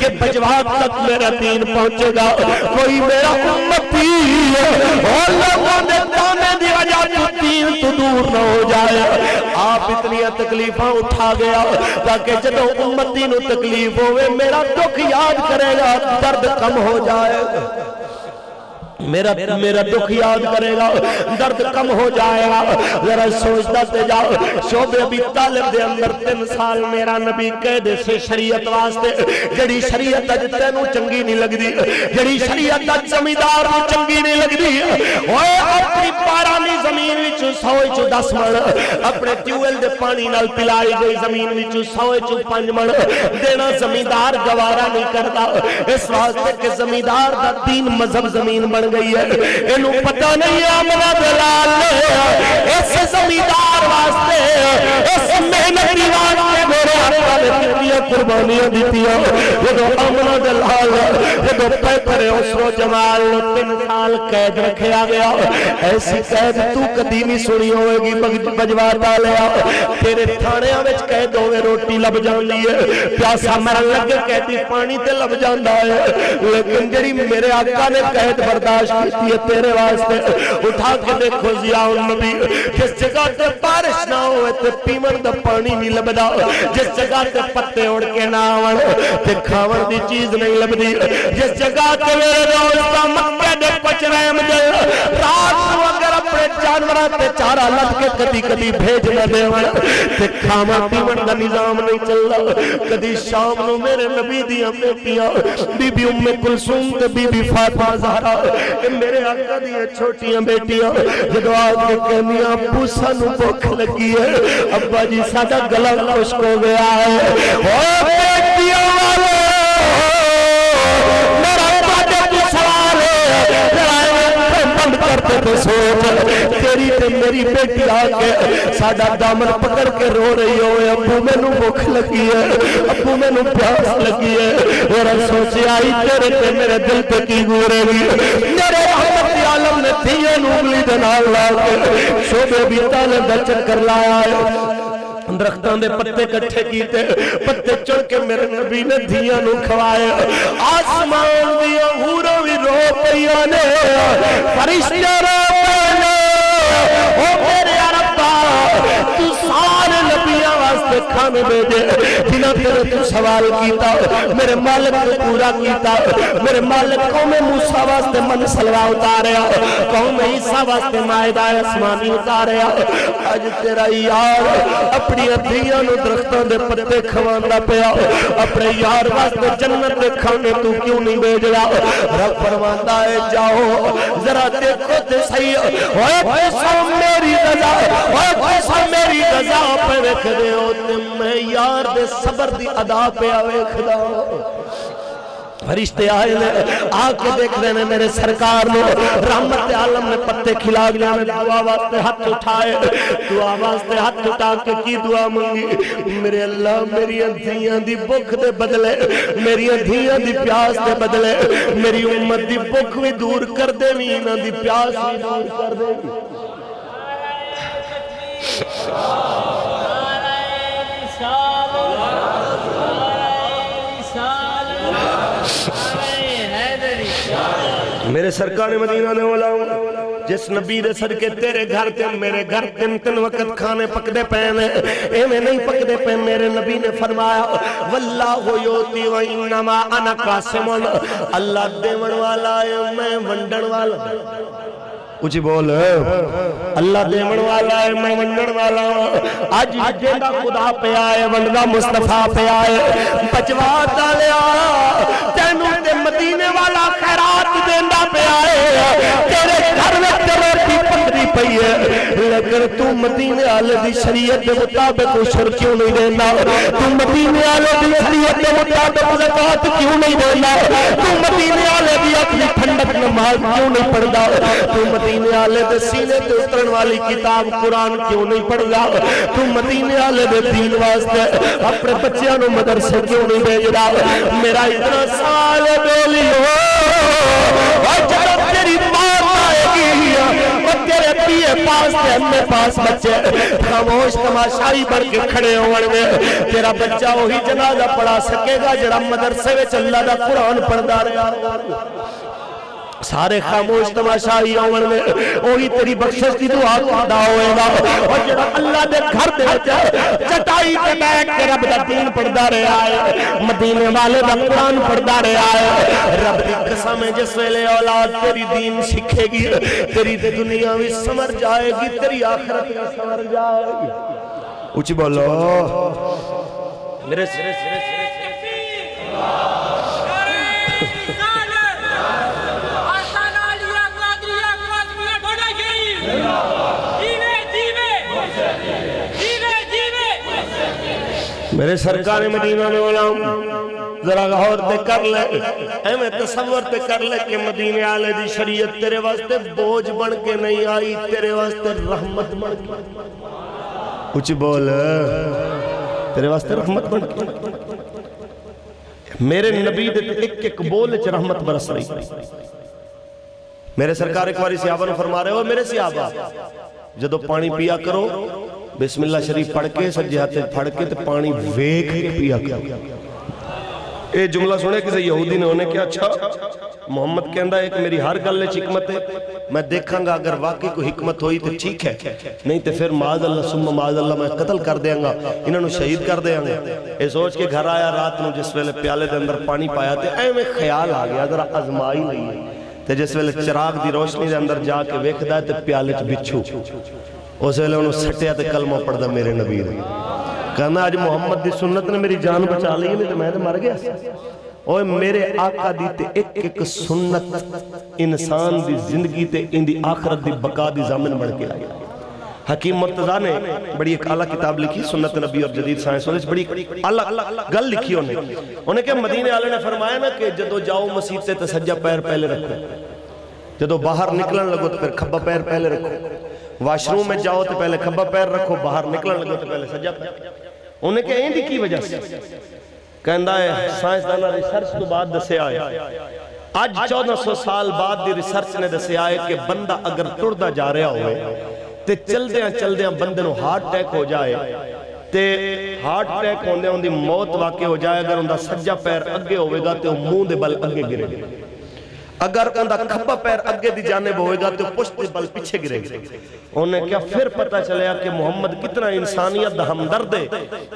کہ بجوات تک میرا دین پہنچے گا کوئی میرا امتی اور لوگوں نے تانے دی وجہ جو دین تو دور نہ ہو جائے آپ اتنی تکلیفاں اٹھا گیا تاکہ جدو امتی نو تکلیف ہوئے میرا دکھ یاد کرے گا درد کم ہو جائے میرا دکھ یاد کرے گا درد کم ہو جائے گا ذرا سوچتا تے جاؤ شعب ابی طالب دے اندر 3 سال میرا نبی قید سے شریعت واسطے جڑی شریعت اج تینوں چنگی نہیں لگ دی جڑی شریعت اج زمیندار نوں چنگی نہیں لگ دی اوے اپنی پارانی زمین وچ 100 چ 10 من اپنے ٹیوبویل دے پانی نال پلائی گئی زمین وچ 100 چ 5 من دینا زمیندار گوارا نہیں کردا اس واسطے کہ زمیندار دا 3 مذہب زمین بن گئی ہے انہوں پتہ نہیں آمنا دلال نے اس زمیندار واسطے اس محنتی واسطے میرے حقہ میں کتنی قربانیاں دیتیاں جدو آمنہ دلال جدو پیتر عسر و جمال 3 سال قید رکھیا گیا ایسی قید تو قدیمی سنی ہوئے گی بجواتا لیا تیرے تھانیاں وچ قید ہوئے روٹی لب جان لیے پیاسا مرن لگے کہتی پانی تے لب جاندہ ہے لیکن جڑی میرے آقا نے قید برداشت کی ہے تیرے واسطے اٹھا کے دیکھو ضیاء النبی جس جگہ تے بارش نہ ہوئے تے پیمن دا پانی نہیں لبدا جس جگہ تے پتے اڑ کے نہ آون تے کھاون دی چیز نہیں لبدی جس جگہ تے میرے دوستا مکہ دے پچ رحم دل رات کو اگر اپنے جانورات تے چارہ لٹ کے کدی کدی بھیج نہ دے تے کھاون پیمن دا نظام نہیں چل رہا کدی شام نو میرے نبی دیاں بیٹیاں بی بی ام کلثوم تے بی بی فاطمہ زہرا میرے آقا دیاں چھوٹیاں بیٹیاں جدو آگے کہنیاں ابو سانو بھوک لگی ہے ابا جی ساڈا گلا خشک ہو گیا ہے او بیٹیاں والے میرا ابا جب سوال ہے بند کرتے تھے سوچ تیری تے میری بیٹی آگے ساڈا دامن پکڑ کے رو رہی ہوئے ابو میں نو بھوک لگی ہے ابو میں نو پیاس لگی ہے اور سوچے آئی تیرے تے میرے دل پہ کی گورے گی میرے رحمت عالم نے تھیے نوگلی دنال لاؤ شعبے بھی تالے دا چکر لایا ہے درختان دے پتے کٹھے کیتے پتے چڑھ کے میرے نبی نے دھیاں نو کھوائے آسمان دیا ہوروں بھی رو پیانے فرشتے رو پیانے او میرے عربا تو سارے نبیاں واسطے کھانے بھیجے جنہ تیرے تو سوال کیتا میرے مالک کو پورا کیتا میرے مالک قوم موسیٰ واسطے من سلوہ اتاریا قوم عیسیٰ واسطے مائدہ اسمانی اتاریا آج تیرا یار اپنی ادھیاں نو درختان دے پتے کھواندہ پیا اپنے یار واسطے جنت دے کھانے تو کیوں نہیں بھیج رہا رب فرماندہ ہے جاؤ ذرا دیکھو تے صحیح اوہ پیسا میری غزا اوہ پیسا میری غزا پہ ویکھ دے ہوتے میں یار دے صبر دی ادا پہ ویکھ دا فرشتے آئے لے آکے دیکھ رہے ہیں میرے سرکار نے رحمت عالم نے پتے کھلا گیا میں دعا واسطے ہاتھ اٹھائے دعا واسطے ہاتھ اٹھا کے کی دعا منگی میرے اللہ میری دھیاں دی بھوک دے بدلے میری دھیاں دی پیاس دے بدلے میری امت دی بھوک بھی دور کر دے مینا دی پیاس بھی دور کر دے میرے سرکار مدینہ نے اولا جس نبی دے صدقے تیرے گھر تے میرے گھر تن وقت کھانے پک دے پہنے اے میں نہیں پک دے پہنے میرے نبی نے فرمایا واللہ یوتی و انما انا قاسمون اللہ دیون والا ہے میں ونڈن والا کچھ بول اللہ دیون والا ہے میں ونڈن والا آج جیندہ خدا پہ آئے ونڈا مصطفیٰ پہ آئے بچوا ڈالیا تینوں دے مدینے والا خیرات دیندہ پہ آئے تیرے گھر میں روٹی پندری پئی ہے لیکن تو مدینے والے دی شریعت دے مطابق عشر کیوں نہیں دینا تو مدینے والے دی شریعت دے مطابق زکات کیوں نہیں دینا تو مدینے والے دی اپنی ٹھنڈک نماز کیوں نہیں پڑھدا تو مدینے والے دے سینے تے اترن والی کتاب قرآن کیوں نہیں پڑھدا تو مدینے والے دے دین واسطے اپنے بچیاں نو مدرسے کیوں نہیں بھیجدا میرا اتنا سال بیلیو اور جب تیری بات آئے گی اور تیرے پیے پاس تے ہمیں پاس بچے خاموش تماشائی بڑھ کے کھڑے ہونے میں تیرا بچہ وہی جنازہ پڑھا سکے گا جڑا مدرسے میں اللہ دا قرآن پڑھدا رہا سارے خاموش تماشائی آمن میں وہی تیری بخشش کی دعا کردا ہوئے گا اور جڑا اللہ دے گھر دے چٹائی پہ بیٹھ کے رب دا دین پڑھدا رہا ہے مدینے والے دا قرآن پڑھدا رہا ہے رب دی قسم ہے جس ویلے اولاد تیری دین سکھے گی تیری دنیا بھی سمر جائے گی تیری آخرت بھی سمر جائے گی اچھی بولو میرے میرے سرکار مدینہ میں علام ذرا غور تے کر لے اے میں تصور تے کر لے کہ مدینے والے دی شریعت تیرے واسطے بوجھ بن کے نہیں آئی تیرے واسطے رحمت بن کے کچھ بول تیرے واسطے رحمت بن کے میرے نبی دے ایک ایک بول چ رحمت برس رہی. میرے سرکار ایک باری صحابہ نے فرما رہے ہو میرے صحابہ جدو پانی پیا کرو بسم اللہ شریف پڑھ کے سجے ہاتھ پھڑ کے تے پانی ویکھ کے پیا کرو. اے جملہ سنے کسی یہودی نے انہیں کیا اچھا محمد کہندا ایک میری ہر گل وچ حکمت ہے میں دیکھاں گا اگر واقعی کوئی حکمت ہوئی تو ٹھیک ہے نہیں تے پھر معاذ اللہ ثم معاذ اللہ میں قتل کر دیاں گا انہاں نو شہید کر دیاں گا. اے سوچ کے گھر آیا رات نو جس ویلے پیالے دے اندر پانی پایا تے ایویں خیال آ گیا ذرا آزمائی لئی تے جس ویلے چراغ دی روشنی دے اندر جا کے ویکھدا تے پیالے چ بچھو اس ویلے انہوں سٹیا تے کلمہ پڑھدا میرے نبی نے کہنا آج محمد دی سنت نے میری جان بچا لی نہیں تو میں مر گیا. اوہ میرے آقا دی تے ایک ایک سنت انسان دی زندگی تے ان دی آخرت دی بقا دی ضامن بڑھ کے آئی. حکیم مرتضیٰ نے بڑی ایک اعلیٰ کتاب لکھی سنت نبی اور جدید سائنس بڑی اعلیٰ گل لکھی انہیں کہ مدینے والے نے فرمایا نا کہ جدو جاؤ مسجد سے سجدہ پیر پہلے رکھو جدو باہر نکلن لگو تو پھر کھبا پیر پہلے رکھو واش روم میں جاؤ تو پہلے کھبا پیر رکھو باہر نکلن لگو تو پہلے سجدہ پیر. انہیں کہ این دی کی وجہ سے کہندہ ہے سائنس دانا ریسرچ تو بعد دسے آئے آج 1400 سال بعد دی ریسرچ نے دسے آئے کہ بندہ اگر ٹردہ جا رہا ہوئے تے چل دیاں بندے نو ہارٹ ٹیک ہو جائے تے ہارٹ ٹیک ہوندے ان دی موت واقع ہو جائے اگر ان دا سجہ پیر اگے ہوئے گا تے وہ منہ دے بل اگے گرے گا اگر ان دا کھبا پیر اگے دی جانب ہوئے گا تے پشت دے بل پیچھے گرے گا. انہیں کیا پھر پتہ چلیا کہ محمد کتنا انسانیت دا ہمدرد ہے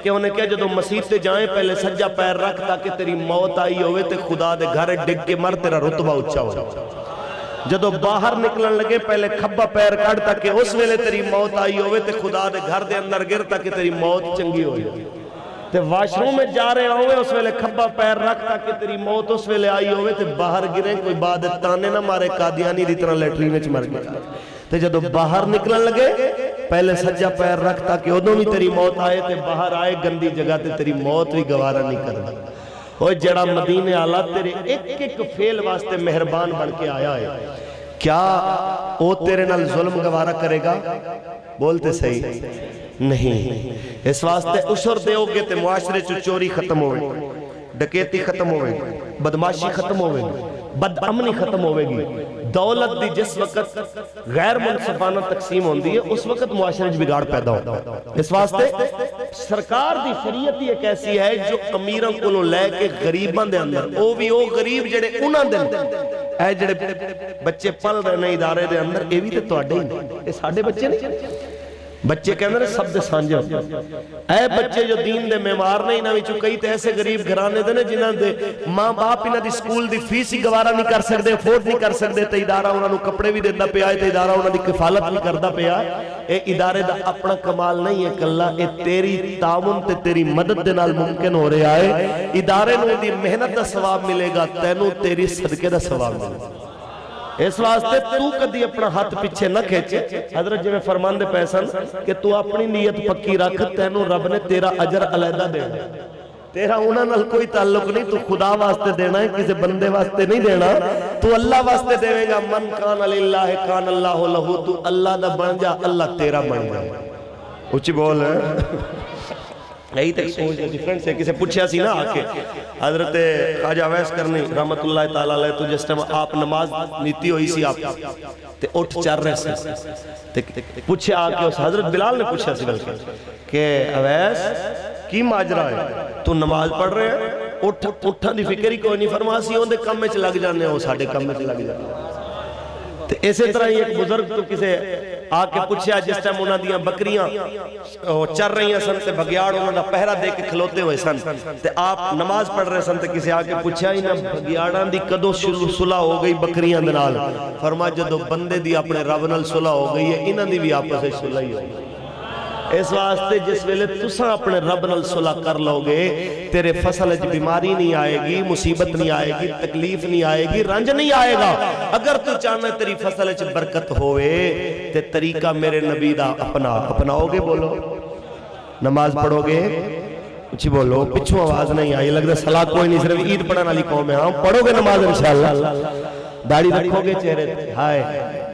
کہ انہیں کیا جدو مسجد تے جائیں پہلے سجہ پیر رکھ تاکہ تیری موت آئی ہوئے تے خدا دے گھر ڈگ کے مر تیرا رتبہ اچھا ہو جدو باہر نکلن لگے پہلے کھبا پیر کڑ تاکہ اس ویلے تیری موت آئی ہوئے تے خدا دے گھر دے اندر گر تاکہ تیری موت چنگی ہوئی تے واش روم میں جا رہے ہوئے اس ویلے کھبا پیر رکھ تاکہ تیری موت اس ویلے آئی ہوئے تے باہر گرے کوئی بعد تانے نہ مارے قادیانی دی طرح لیٹرین وچ مر گیا تے جدو باہر نکلن لگے پہلے سجہ پیر رکھ تاکہ ادوں بھی تیری موت آئے تے باہر آئے گندی جگہ تے تیری موت بھی گوارا نہیں کر دی. اوہ جڑا مدینے آلہ تیرے ایک ایک فیل واسطے مہربان بن کے آیا ہے کیا او تیرے نال ظلم گوارا کرے گا بولتے صحیح نہیں. اس واسطے اشر دے ہوگے تے معاشرے چو چوری ختم ہوئے ڈکیتی ختم ہوئے بدماشی ختم ہوئے بد امنی ختم ہوئے گی دولت دی جس وقت غیر منصفانہ تقسیم ہوندی ہے اس وقت معاشرے جو بگاڑ پیدا ہوتا ہے. اس واسطے سرکار دی شریعت یہ کیسی ہے جو امیروں کو لے کے غریبان دے اندر او بھی او غریب جڑے انہاں دن اے جڑے بچے پل رہے ہیں ادارے دے اندر اے بھی تے توڑے ہی نہیں اے ساڑھے بچے نہیں بچے کے اندر سب دے سانجے اے بچے جو دین دے میمار نہیں نہ وچوں کئی تے ایسے غریب گھرانے دے جنہاں دے ماں باپ انہاں دی سکول دی فیس ہی گوارا نہیں کر سکتے افورڈ نہیں کر سکتے تے ادارہ انہاں نو کپڑے بھی دینا پیا تے ادارہ انہاں دی کفالت بھی کردا پیا. اے ادارے دا اپنا کمال نہیں ہے کہ اللہ اے تیری تعاون تے تیری مدد دے نال ممکن ہو رہے آئے ادارے نو دی محنت دا ثواب ملے گا تینوں تیری صدقے دا ثواب ملے گا. اس واسطے تو کدی اپنا ہاتھ پیچھے نہ کھیچے حضرت جو میں فرمان دے پیسن کہ تو اپنی نیت پکی رکھ تینوں رب نے تیرا اجر علیحدہ دینا تیرا انہاں نال کوئی تعلق نہیں تو خدا واسطے دینا ہے کسی بندے واسطے نہیں دینا تو اللہ واسطے دے گا. من کان للہ کان اللہ لہو تو اللہ دا بن جا اللہ تیرا بن جا. اچھی بول ہے یہی تک سوچ ڈیفرنس ہے. کسے پوچھیا سی نا آکے حضرت خواجہ ویس کرنی رحمت اللہ تعالیٰ علیہ تو جس ٹائم آپ نماز نیتی ہوئی سی آپ تے اٹھ چار رہے سے پوچھے آکے اس حضرت بلال نے پوچھا سی بلکہ کہ اویس کی ماجرہ ہے تو نماز پڑھ رہے ہیں اٹھا دی فکر ہی کوئی نہیں فرما سی ہوں دے کم میں چھ لگ جانے ہو ساڑھے کم میں چھ لگ جانے. اسی طرح ایک بزرگ تو کسے آکے پوچھیا جس ٹائم انہاں دیاں بکریاں چر رہی ہیں سن تے بھگیاڑ انہاں دا پہرہ دے کے کھلوتے ہوئے سن تے آپ نماز پڑھ رہے سن تے کسے آکے پوچھیا ہی نا بھگیاڑاں دی کدو صلح ہو گئی بکریاں دنال فرما جدو بندے دی اپنے رب نال صلح ہو گئی ہے انہاں دی بھی آپس سے صلح ہی ہوئی. اس واسطے جس ویلے تساں اپنے رب نال صلح کر لو گے تیرے فصل اج بیماری نہیں آئے گی مصیبت نہیں آئے گی تکلیف نہیں آئے گی رنج نہیں آئے گا. اگر تو چاہنا تیری فصل اج برکت ہوئے تے طریقہ میرے نبی دا اپناؤ گے بولو نماز پڑھو گے اچھی بولو پچھو آواز نہیں آئی لگ رہا صلاح کوئی نہیں صرف عید پڑھانا لی قوم ہے ہاں پڑھو گے نماز انشاءاللہ داڑھی رکھو گے چہرے تے ہائے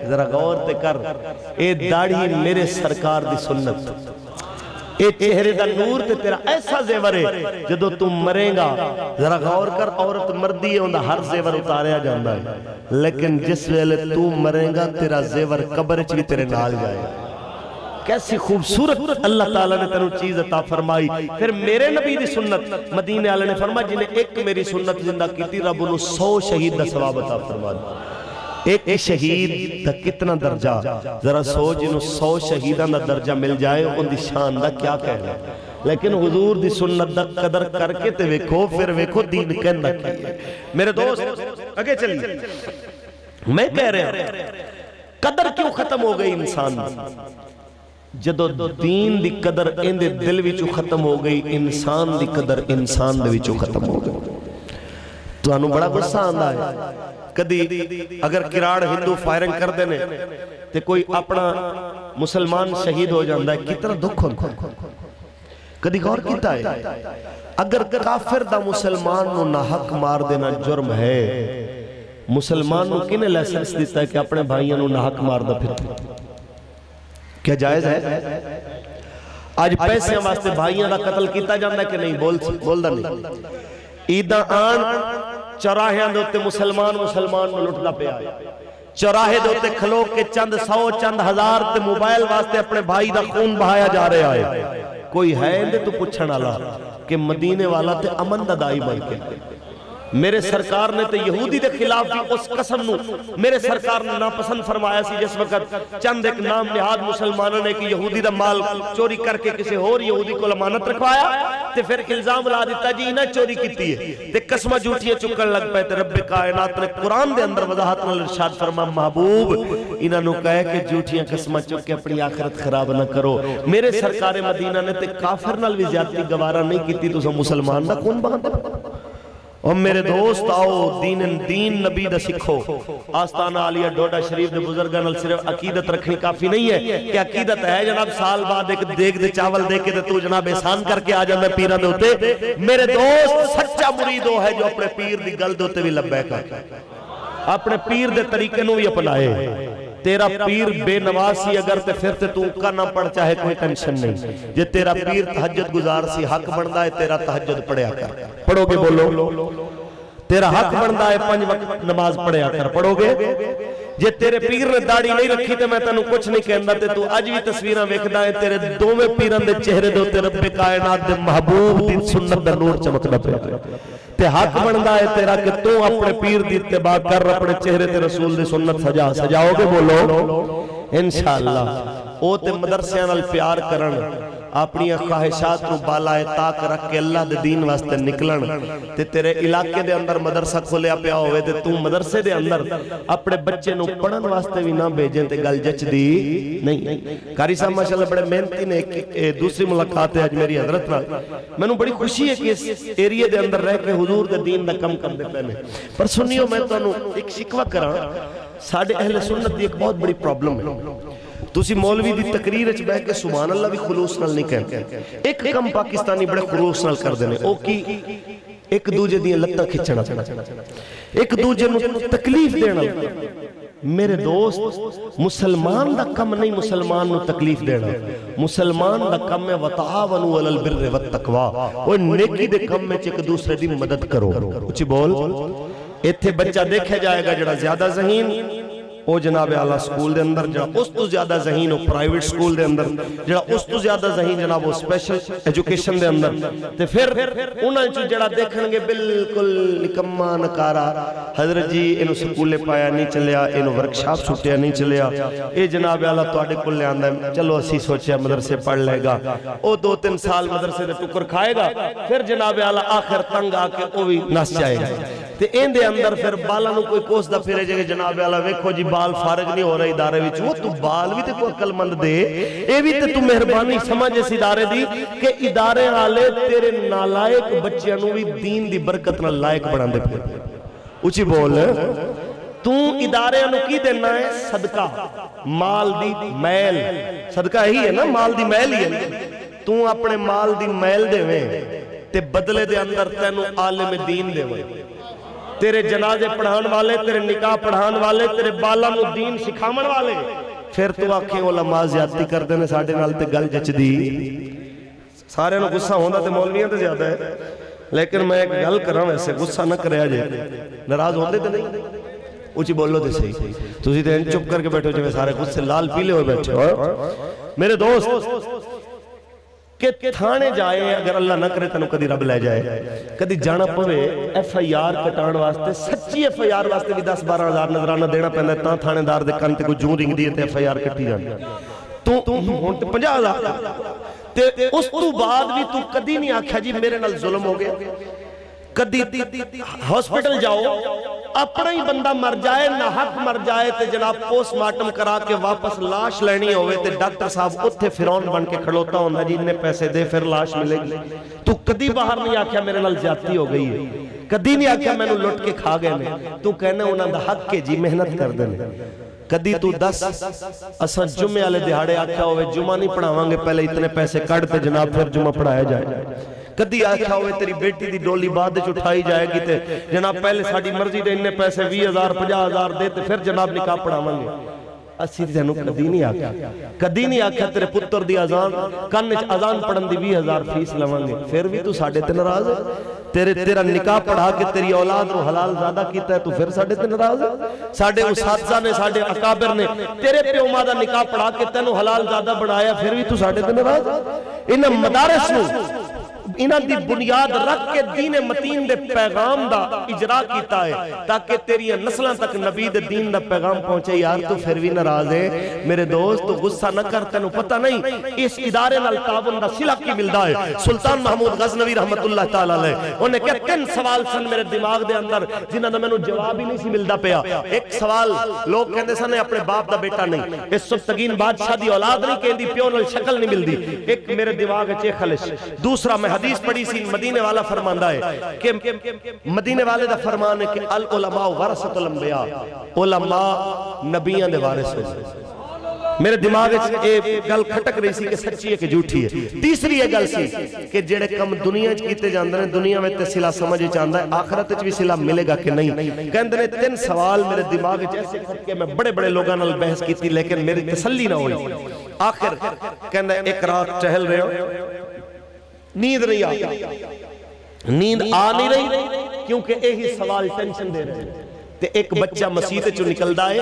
ذرا غور تے کر اے داڑھی میرے سرکار دی سنت اے چہرے دا نور تے تیرا ایسا زیور ہے جدو تم مریں گا ذرا غور کر عورت مردی ہے اندھا ہر زیور اتاریا جاندہ ہے لیکن جس ویلے تو مریں گا تیرا زیور قبر چوی تیرے نال جائے گا کیسی خوبصورت اللہ تعالیٰ نے تنو چیز عطا فرمائی پھر میرے نبی دی سنت مدینے والے نے فرمایا جنہیں ایک میری سنت زندہ کی تھی رب انہوں 100 شہید دا ثواب عطا فرمایا ایک شہید دا کتنا درجہ ذرا سوچ انہوں 100 شہیدان دا درجہ مل جائے ان دی شان دا کیا کہنا لیکن حضور دی سنت دا قدر کر کے تے ویکھو پھر ویکھو دین کہنا کی ہے میرے دوست آگے چلیے میں کہہ رہا ہوں قدر کیوں ختم ہو گئی انسان جدو دین دی قدر ان دے دل وچوں ختم ہو گئی انسان دی قدر انسان دے وچوں ختم ہو گئی تو انہوں بڑا غصہ آندہ ہے کدی اگر کراڑ ہندو فائرنگ کر دینے تے کوئی اپنا مسلمان شہید ہو جاندہ ہے کتنا دکھ ہوتا ہے کدی غور کیتا ہے اگر کافر دا مسلمان نو ناحق مار دینا جرم ہے مسلمان نو کنے لیسنس دیتا ہے کہ اپنے بھائیوں نو ناحق مار دا پھر کیا جائز ہے آج پیسے واسطے بھائیوں دا قتل کیتا جاندہ ہے کہ نہیں بول دا نہیں عیدہ آن چراہیاں دوتے مسلمان میں لٹنا پہ آئے چراہے دوتے کھلو کے چند 100 چند ہزار تے موبائل واسطے اپنے بھائی دا خون بہایا جا رہے آئے کوئی ہے اندے تو پوچھن والا کہ مدینے والا تے امن دا دائی بن کے میرے سرکار نے تے یہودی دے خلاف بھی اس قسم نو میرے سرکار نے ناپسند فرمایا سی جس وقت چند ایک نام نہاد مسلمانوں نے کہ یہودی دا مال چوری کر کے کسی اور یہودی کو امانت رکھوایا تے پھر الزام لا دیتا جی انہیں چوری کیتی ہے تے قسمہ جھوٹیاں چکن لگ پائے تے رب کائنات نے قرآن دے اندر وضاحت نال ارشاد فرما محبوب انہاں نو کہے کہ جھوٹیاں قسمہ چک کے اپنی آخرت خراب نہ کرو میرے سرکار مدینہ نے تے کافر نال بھی زیادتی گوارہ نہیں کیتی تو مسلمان دا کون باندھے اور میرے دوست آؤ دین نبی دا سکھو آستانہ علیہ ڈوڈا شریف دے بزرگان صرف عقیدت رکھنی کافی نہیں ہے کہ عقیدت ہے جناب سال بعد ایک دیکھ دے چاول دے کے تو جناب احسان کر کے آ جاندے پیران دے ہوتے میرے دوست سچا مریدو ہے جو اپنے پیر دی گل دے ہوتے بھی لبیک اپنے پیر دے طریقے نو بھی اپنائے تیرا پیر بے نواسی اگر تے پھر تے تو کا نہ پڑھ چاہے کوئی ٹینشن نہیں جے تیرا پیر تہجد گزار سی حق بندا ہے تیرا تہجد پڑھیا کر پڑھو گے بولو تیرا حق بندا ہے 5 وقت نماز پڑھیا کر پڑھو گے جے تیرے پیر نے داڑھی نہیں رکھی تے میں تینوں کچھ نہیں کہندا تے تو اج بھی تصویراں ویکھدا ہے تیرے دوویں پیراں دے چہرے دے اوتے رب کائنات دے محبوب دی سنت دا نور چمکدا پیا تے حق بندا ہے تیرا کہ تو اپنے پیر دی اتباع کر اپنے چہرے تے رسول دی سنت سجاؤ گے بولو انشاءاللہ او تے مدرسیاں نال پیار کرن اپنی خواہشات کو بالائے تاک رکھ کے اللہ دے دین واسطے نکلن تے تیرے علاقے دے اندر مدرسہ کھولیا پیا ہوئے تے تو مدرسے دے اندر اپنے بچے نو پڑھن واسطے بھی نہ بھیجیں تے گل جچ دی نہیں قاری صاحب ماشاءاللہ بڑے محنتی نے دوسری ملاقات ہے آج میری حضرت نال میں نو بڑی خوشی ہے کہ اس ایریے دے اندر رہ کے حضور دے دین دا کم کر دے پہنے پر سنیو میں تو ایک شکوہ کراں ساڑھے اہل سنت دی ایک بہت بڑی پرابلم ہے تُسی مولوی دی تقریر اچھ بہ کے سبحان اللہ بھی خلوص نال نہیں کہتے ایک کم پاکستانی بڑے خلوص نال کر دینے او کی ایک دوجہ دیئے لتہ کھچنا ایک دوجہ نو تکلیف دینا میرے دوست مسلمان دا کم نہیں مسلمان نو تکلیف دینا مسلمان دا کم ہے وَتَعَاوَنُوا عَلَى الْبِرِّ وَالتَّقْوَى وہ نیکی دے کم میں ایک دوسرے دی مدد کرو اچھی بول ایتھے بچہ دیکھے جائے گا جڑا زیادہ ذہین او جناب اعلیٰ سکول دے اندر جڑا اس تو زیادہ ذہین ہو پرائیویٹ سکول دے اندر جڑا اس تو زیادہ ذہین جناب وہ سپیشل ایجوکیشن دے اندر تے پھر انہاں چو جڑا دیکھن گے بالکل نکمہ نکارا حضرت جی انہوں سکولے پایا نہیں چلیا انہوں ورکشاپ چھوٹیا نہیں چلیا اے جناب اعلیٰ تو آڈے کل لے آندہ ہے چلو اسی سوچیا مدرسے پڑھ لے گا او 2-3 سال مدرسے دے ٹکر کھائے گا پھر جناب اعلیٰ آخر تنگ آکے او بھی نس جائے گا تے این دے اندر پھر بالا نو کوئی کوس دا پھرے جگہ جناب اعلیٰ ویکھو جی بال فارغ نہیں ہو رہا ادارے وچ وہ تو بال بھی تے کوئی عقل مند دے اے بھی تے تو مہربانی سمجھ اس ادارے دی کہ ادارے والے تیرے نالائق بچیاں نو بھی دین دی برکت نال لائق بنا دے پھر اچھی بول تو ادارے نو کی دینا ہے صدقہ مال دی میل صدقہ ہی ہے نا مال دی میل ہی ہے تو اپنے مال دی میل دے ویں تے بدلے دے اندر تینو عالم دین دے ویں تیرے جنازے پڑھان والے تیرے نکاح پڑھان والے تیرے بالا نو دین سکھامن والے پھر تو آنکھیں علماء زیادتی کر دینے ساڑھے نال تے گل جچ دی سارے نو غصہ ہوندا تے مولویاں تے زیادہ ہے، لیکن میں ایک گل کراں ویسے غصہ نہ کریا جے، ناراض ہوندے تے نہیں، اونچی بولو تے صحیح، تسی تے چپ کر کے بیٹھو جے سارے غصے لال پیلے ہوئے بیٹھے ہو۔ میرے دوست کہ تھانے جائے، اگر اللہ نہ کرے تنو کدی رب لے جائے، کدی جانا پوے ایف آئی آر کٹان واسطے، سچی ایف آئی آر واسطے بھی 10-12 ہزار نظرانہ دینا پہندا ہے، تاں تھانے دار دے کن تے کوئی جوں رنگ دی تے ایف آئی آر کٹی جانی، تو ہون تے 50,000 تے اس تو بعد بھی تو کدی نہیں آکھا جی میرے نال ظلم ہو گیا۔ کدی ہاسپٹل جاؤ، اپنا ہی بندہ مر جائے، نہ حق مر جائے تے جناب پوسٹ مارٹم کرا کے واپس لاش لینی ہوئے تے ڈاکٹر صاحب اتھے فرعون بن کے کھڑوتا ہونا جی انہیں پیسے دے پھر لاش ملے گی۔ تو کدی باہر نہیں آکھیا میرے نال زیادتی ہو گئی ہے، کدی نہیں آکھیا میں نے لٹ کے کھا گئے نے، تو کہنے انہاں دا حق کے جی محنت کر دینے۔ کدی تو 10 اساں جمعے والے دہاڑے آکھیا ہوئے جمعہ نہیں پڑھاواں گے، پہلے اتنے پیسے کٹ تے جناب پھر جمعہ پڑھایا جائے۔ کدی آکھیا ہوئے تیری بیٹی دی ڈولی بعد اٹھائی جائے گی تے جناب پہلے ساڑی مرضی دے انہیں پیسے 20,000 50,000 دے تے پھر جناب نکاح پڑھاواں گے۔ اسی تینوں کدی نہیں آکھیا، کدی نہیں آکھیا تیرے پتر دی اذان کانچ اذان پڑھن دی 20,000 فیس لواں گے، پھر بھی تو ساڑھے تے ناراض ہے۔ تیرا نکاح پڑھا کے تیری اولاد رو حلال زیادہ کیتا ہے تو پھر ساڑھے تے ناراض ہے۔ ساڑھے اساتذہ نے ساڑھے اکابر نے تیرے پیو ماں دا نکاح پڑھا کے تینوں حلال زیادہ بڑھایا، پھر بھی تو ساڑھے تے ناراض ہے۔ انہاں مدارس نو انہاں دی بنیاد رکھ کے دین متین دے پیغام دا اجرا کیتا ہے تاکہ تیری نسلوں تک نبی دے دین دا پیغام پہنچے۔ یار تو پھر بھی ناراض ہے میرے دوست، تو غصہ نہ کر، تینوں پتہ نہیں اس ادارے نال تعاون دا صلہ کی ملدا ہے۔ سلطان محمود غزنوی رحمت اللہ تعالی علیہ انہیں کہ 3 سوال سن میرے دماغ دے اندر جنہاں دا مینوں جواب ہی نہیں سی ملدا پیا۔ ایک سوال لوگ کہندے سن اپنے باپ دا بیٹا نہیں، اس سبتگین بادشاہ دی اولاد نہیں کہندی، پیو نال شکل نہیں ملدی، ایک میرے دماغ وچ خلش۔ دوسرا میں حدیث پڑھی سی، مدینے والا فرماندا ہے کہ مدینے والے دا فرمان ہے کہ العلماء ورثۃ الانبیاء، علماء نبیوں دے وارث ہیں۔ میرے دماغ وچ ایک گل کھٹک رہی سی کہ سچی ہے کہ جھوٹی ہے۔ تیسری یہ گل سی کہ جڑے کم دنیا وچ کیتے جاندے نے دنیا وچ تے صلہ سمجھ وچ آندا ہے، آخرت وچ بھی صلہ ملے گا کہ نہیں۔ کہندے نے 3 سوال میرے دماغ وچ ایسے کھٹ کے میں بڑے بڑے لوگاں نال بحث کیتی لیکن میری تسلی نہ ہوئی۔ آخر کہندا ایک رات ٹہل رہے ہو، نیند نہیں آتی، نیند آ نہیں رہی کیونکہ یہی سوال ٹینشن دے رہے ہیں۔ تے ایک بچہ مسیح چو نکلدا ہے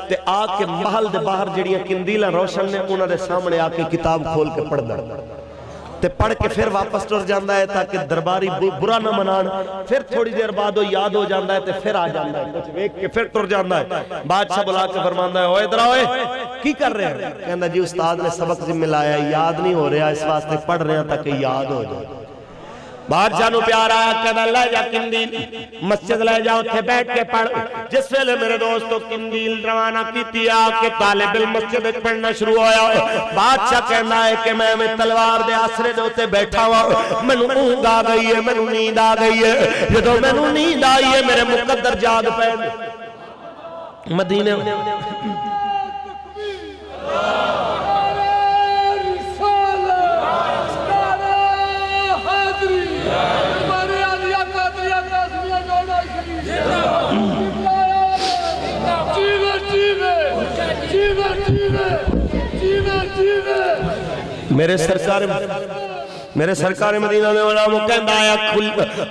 تے آ کے محل دے باہر جڑیاں کندیلاں روشن نے انہاں دے سامنے آ کے کتاب کھول کے پڑھدا تے پڑھ کے پھر واپس ٹر جاندا ہے تاکہ درباری برا نہ منان، پھر تھوڑی دیر بعد وہ یاد ہو جاندا ہے تے پھر آ جاندا ہے، کچھ ویکھ کے پھر ٹر جاندا ہے۔ بادشاہ بلا کے فرماندا ہے اوے ادھر اوے کی کر رہے ہیں؟ کہندا جی استاد نے سبق ذمہ لایا، یاد نہیں ہو رہا اس واسطے پڑھ رہے ہیں تاکہ یاد ہو جائے۔ بادشاہ نو پیار آیا، کہنا لے جا کندیل مسجد لے جا اتھے بیٹھ کے پڑھ۔ جس ویلے میرے دوستو کندیل روانہ کیتی آکے طالب المسجد پڑھنا شروع ہویا۔ بادشاہ کہنا ہے کہ میں تلوار دے آسرے دے ہوتے بیٹھا ہوا، میں اونگ آ گئی ہے، میں نیند آ گئی ہے۔ جدو میں نیند آئی ہے میرے مقدر جاگ پہ مدینے میرے سرکار مدینہ میں علامہ کہندہ آیا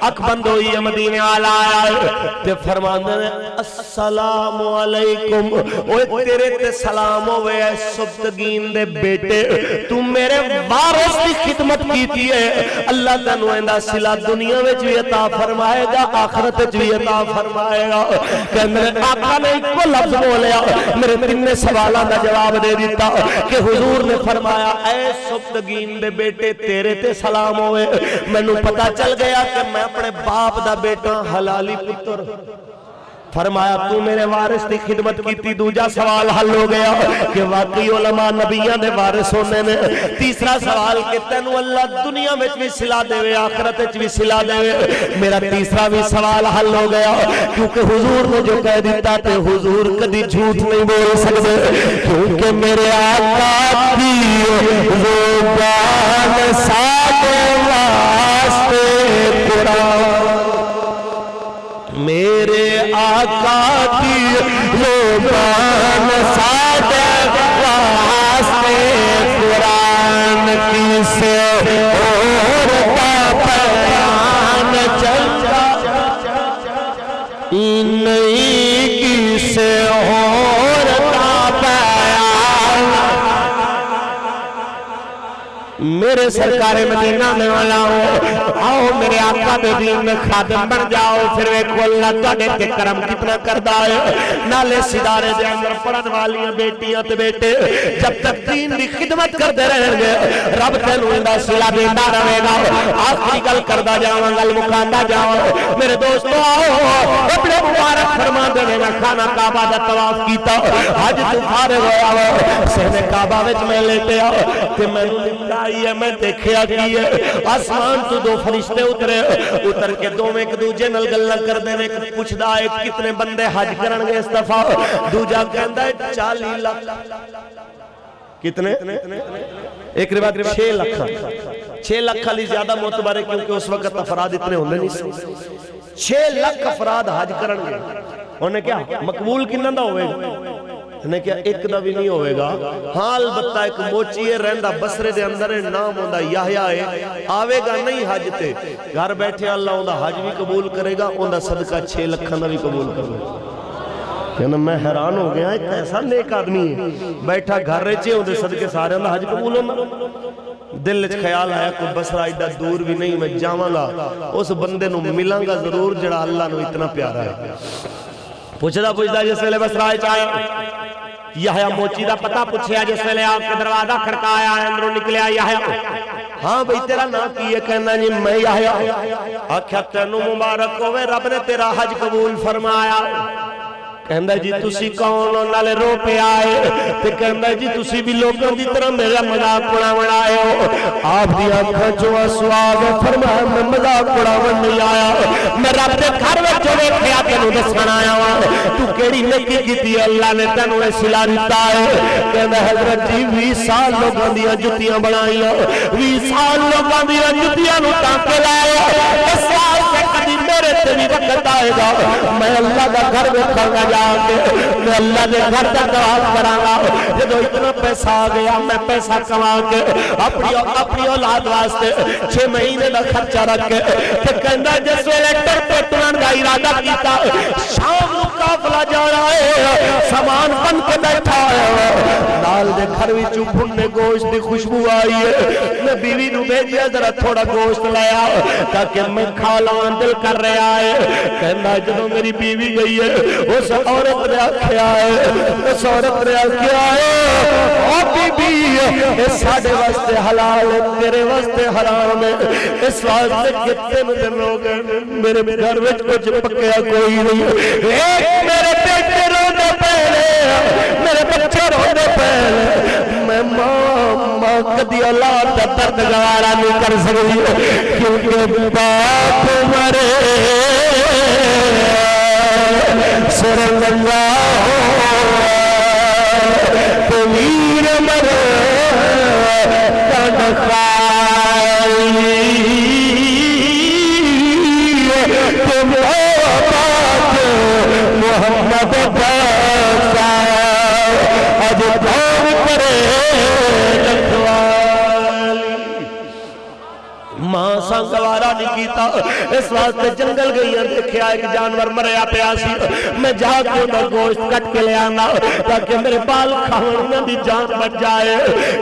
اک بند ہوئی ہے، مدینہ آل آیا تے فرماندے نے السلام علیکم، اوہ تیرے تے سلام ہوئے ہے سبتگین دے بیٹے، تو میرے وارث کی خدمت کیتی ہے، اللہ تنویندہ صلہ دنیا میں جو عطا فرمائے گا آخرت جو عطا فرمائے گا۔ کہ میرے آقا نے ایک کو لفظ بولیا، میرے 3 سوالہ دا جواب دے دیتا کہ حضور نے فرمایا اے سبتگین دے بیٹے تیرے تے سلام ہوئے، میں نو پتا چل گیا کہ میں اپنے باپ دا بیٹا حلالی پتر۔ فرمایا تو میرے وارث دی خدمت کی تھی، دوجا سوال حل ہو گیا کہ واقعی علماء نبیاں دے وارث ہونے نے۔ تیسرا سوال کہ تینو اللہ دنیا میں بھی صلہ دے وے آخرت میں بھی صلہ دے وے، میرا تیسرا بھی سوال حل ہو گیا کیونکہ حضور نے جو کہہ دیتا تھے حضور کدی جھوٹ نہیں بول سکتے، کیونکہ میرے آقا کی زبان ساتے واسطے قرآن، میرے آقا کی زبان ساتے واسطے قرآن کی سے میرے سرکار مدینہ میں والا ہوں، آؤ میرے آقا دے دین میں خادم بن جاؤ، پھر ویکھو اللہ تہاڈے تے کرم کتنا کردا ہے۔ نالے سدارے دے اندر پڑھن والیاں بیٹیاں تے بیٹے جب تک دین دی خدمت کردے رہن گے رب تینوں اندا صلہ دیندا رہے گا۔ آخری گل کردا جاواں، گل مکاندا جاواں، میرے دوستو آؤ اپنے مبارک فرماندے نے میں خانہ کعبہ دا طواف کیتا، حج تو فارغ ہویا وا سہنے کعبہ وچ میں لیٹیا تے مینوں نیند آئی ہے، میں دیکھیا کی ہے آسمان تو دو فرشتے اتر کے دوویں ایک دوجے نال گلاں کردے نے، ایک پوچھدا ہے کتنے بندے حج کرن گے اس دفعہ، دوجا کہندا ہے 40 لاکھ۔ کتنے؟ ایک روایت 6 لاکھ، 6 لاکھ علی زیادہ معتبر ہے کیونکہ اس وقت افراد اتنے ہوندے نہیں سی۔ 6 لاکھ افراد حج کرن گے، انہیں کیا مقبول کنہ دا ہوئے گا؟ انہیں کیا ایک دا بھی نہیں ہوئے گا؟ ہاں البتہ ایک موچی ہے رہندہ بسرے دے اندر نام ہوندہ یحییٰ ہے، آوے گا نہیں حج تے، گھر بیٹھے اللہ ہوندہ حج بھی قبول کرے گا، ہوندہ صدقہ 6 لکھاں دا بھی قبول کرے گا۔ کہنا میں حیران ہو گیا ایک ایسا نیک آدمی ہے بیٹھا گھر رچے ہوندے صدقے سارے ہوندہ حج قبول ہوندہ۔ دل وچ خیال آیا کوئی بسرا ایڈا دور بھی نہیں، میں جاواں گا اس بندے نو ملاں گا ضرور جڑا اللہ نو اتنا پیارا ہے۔ پوچھدا جس ویلے بسرا وچ آیا یحییٰ موچی دا پتہ پوچھیا، جس ویلے آپ کے دروازہ کھڑکایا اندروں نکلیا یحییٰ، ہاں بھئی تیرا نام کی ہے؟ کہنا جی میں یحییٰ۔ آکھیا تینوں مبارک ہوئے رب نے تیرا حج قبول فرمایا۔ کہندہ جی تسی کون ہو؟ نالے رو پہ آئے تے کہندہ جی تسی بھی لوگوں دی طرح میرا مذاق اڑاون آئے ہو۔ آپ دی آنکھاں جو آنسو آ گئے، فرمایا میں مذاق اڑاون نہیں آیا، میں رب دے گھر وچ جو ویکھیا تینوں دسن آیا ہوں، تو کیڑی نیکی کیتی اللہ نے تینوں اے صلہ دتا ہے؟ کہندہ حضرت جی 20 سال لوگاں دیاں جتیاں بنائیاں، 20 سال لوگاں دیاں جتیاں نو ٹانکے لایا، اس واسطے کبھی میرے تے بھی وقت آئے گا میں اللہ دا گھر ویکھاں گا جا کے، میں اللہ دے گھر دا طواف کراں گا، جدوں اتنا پیسہ آ گیا میں پیسہ کما کے اپنی اولاد واسطے 6 مہینے دا خرچہ رکھ کے تے کہندا جس ویلے ٹر ٹرن دا ارادہ کیتا شام نو قافلہ جا رہا ہے، سامان بن کے بیٹھا ہے، نال دے گھر وچوں بھنے گوشت دی خوشبو آئی ہے، میں بیوی نو بھیجیا ذرا تھوڑا گوشت لایا تاکہ میں کھا لاں، دل کر رہا ہے۔ کہندا جدوں میری بیوی گئی ہے اس عورت نے آکھیا ہے، اس عورت نے آکھیا ہے او بی بی اس ساڈے واسطے حلال ہے تیرے واسطے حرام ہے، اس واسطے کتنے دن ہو گئے میرے گھر وچ کچھ پکیا کوئی نہیں، ایک میرے بیٹے روندے پہلے میرے بچے روندے پہلے، میں ماں کدی اولاد دا درد گوارا نہیں کر سکتی کیونکہ باپ مرے سرنگ اللہ تو ویر مرے تن خائی تم آباد محمد بسا اج دھون کرے ماں سنگوارا نہیں کیتا، اس واسطے جنگل گئی ہیں دیکھیا ایک جانور مریا پیا سی، میں جا کے انہا گوشت کٹ کے لے آنا تاکہ میرے بال کھانا دی جان بچ جائے۔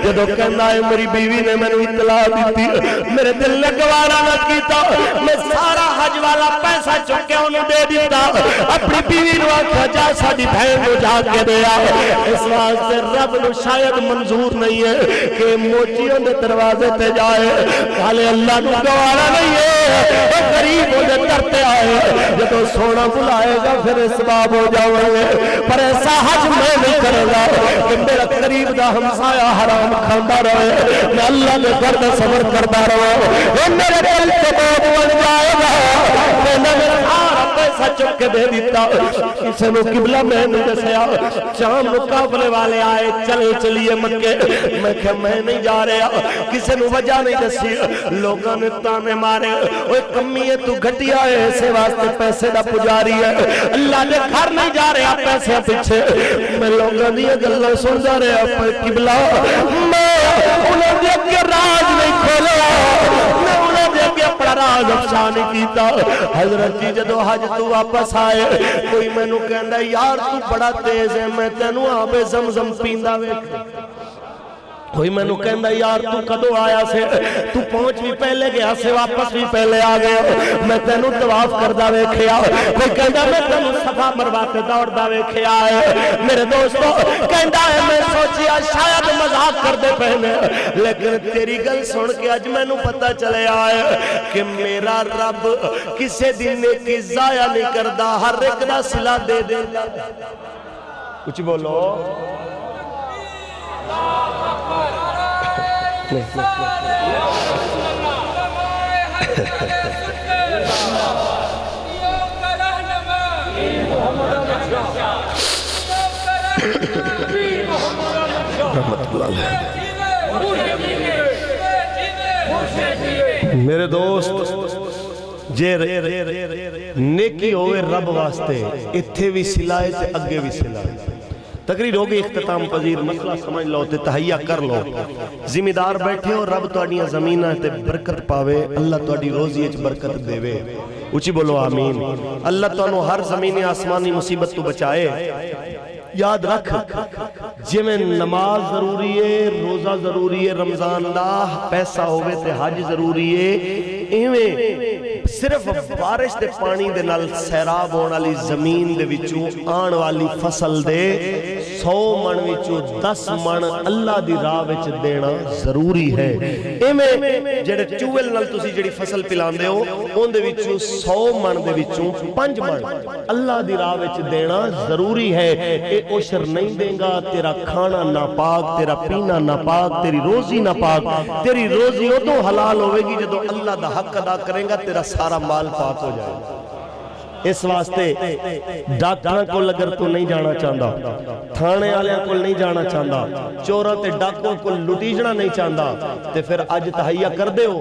جدو کہنا ہے میری بیوی نے میں نے اطلاع دیتی، میرے دل نے گوارا نہ کیتا، میں سارا حج والا پیسہ چکے انہوں دے دیتا، اپنی بیوی نو آکھا جا ساڑی بہن نو جا کے دیا۔ اس واسطے رب نو شاید منظور نہیں ہے کہ موچیوں نے دروازے تے جائے، کالے اللہ نو گوارا نہیں ہے، قریب ہو جائے کرتے آئے، جدو سونا بلائے گا پھر اسباب ہو جاؤں گے، پر ایسا حج میں نہیں کرے گا کہ میرا قریب دا ہمسایہ حرام کھاندہ رہے، میں اللہ نے گرد صبر کردہ رہا، میرے دل سے بہت بن جائے گا، میں نے سارا پیسہ چک کے دے دیتا، کسی نو قبلہ میں نہیں دسیا، شام مقابلے والے آئے چلے چلیے مکے، میں کہا میں نہیں جا رہا، کسی نو وجہ نہیں دسی، لوگاں نے تانے مارے، اوہ کمی ہے تو گھٹیا ہے اسے واسطے پیسے دا پجاری ہے، اللہ نے گھر نہیں جا رہا پیسے پیچھے، میں لوگاں دیا گلہ سن جا رہا پر قبلہ، میں انہیں دیکھ کے راج نہیں کھولا، میں انہیں دیکھ کے اپنا راج افشانی کیتا۔ حضرت جی جدو حج تو واپس آئے، کوئی میں نو کہندہ یار تو بڑا تیز ہے، میں تینوں آبے زمزم پیندہ ویکھ کوئی میں نو کہندا یار تو کدو آیا سے تو پہنچ بھی پہلے گیا سے واپس بھی پہلے آ گیا میں تینوں طواف کردا ویکھیا کوئی کہندا میں تینوں صفا مروہ تے دوڑدا ویکھیا ہے میرے دوستو کہندا ہے میں سوچیا شاید مذاق کردے پہنے لیکن تیری گل سن کے اج مینوں پتہ چلے آئے کہ میرا رب کسے دن نیکی ضائع نہیں کردا ہر ایک دا صلہ دے دیندا کچھ بولو میرے دوست جے نیکی ہوئے رب واسطے اتھے بھی سلائے تے اگے بھی سلائے تقریر ہوگی اختتام پذیر مسئلہ سمجھ لو تے تہیہ کر لو ذمہ دار بیٹھے ہو رب تو اڈیاں زمینہ تے برکت پاوے اللہ تو اڈی روزی اچ برکت دے وے اچھی بولو آمین اللہ تو انہوں ہر زمین آسمانی مصیبت تو بچائے یاد رکھ جی میں نماز ضروری ہے روزہ ضروری ہے رمضان دا پیسہ ہوئے تے حج ضروری ہے ایویں صرف بارش دے پانی دے نال سیراب ہونے والی زمین دے وچوں آن والی فصل دے 100 من وچوں 10 من اللہ دی راہ وچ دینا ضروری ہے ایویں جڑے چوول نال تسی جڑی فصل پلاندے ہو اون دے وچوں 100 من دے وچوں 5 من اللہ دی راہ وچ دینا ضروری ہے اے عشر نہیں دے گا تیرا کھانا ناپاک تیرا پینا ناپاک تیری روزی ناپاک تیری روزی ادوں حلال ہوئے گی جدوں اللہ دا حق ادا کریں گا تیرا سارا مال پاک ہو جائے گا اس واسطے ڈاکٹر کو اگر تو نہیں جانا چاہتا تھانے والے کو نہیں جانا چاہتا چوراں تے ڈاکوں کو لٹیجنا نہیں چاہتا تے پھر اج تہیہ کر دے ہو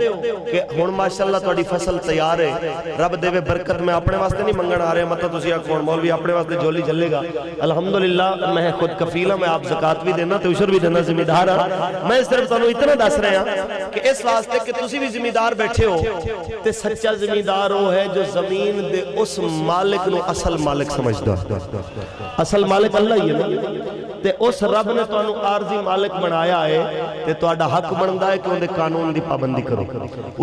کہ ہن ماشاءاللہ تہاڈی فصل تیار ہے رب دے بے میں اپنے واسطے نہیں منگن آ رہا مطلب تسی آکھو مولوی اپنے واسطے جولی جلے گا الحمدللہ میں خود کفیل ہوں میں آپ زکات بھی دینا تے عشر بھی دینا ذمہ دار ہاں میں صرف تانوں اتنا دس رہا ہوں کہ اس واسطے کہ تسی بھی ذمہ دار بیٹھے ہو تے سچا ذمہ دار وہ ہے جو زمین دے اس مالک نو اصل مالک سمجھدا اصل مالک اللہ ہی ہے تے اس رب نے تانوں عارضی مالک بنایا ہے تے تہاڈا حق بندا ہے کہ اون دے قانون دی پابندی کرو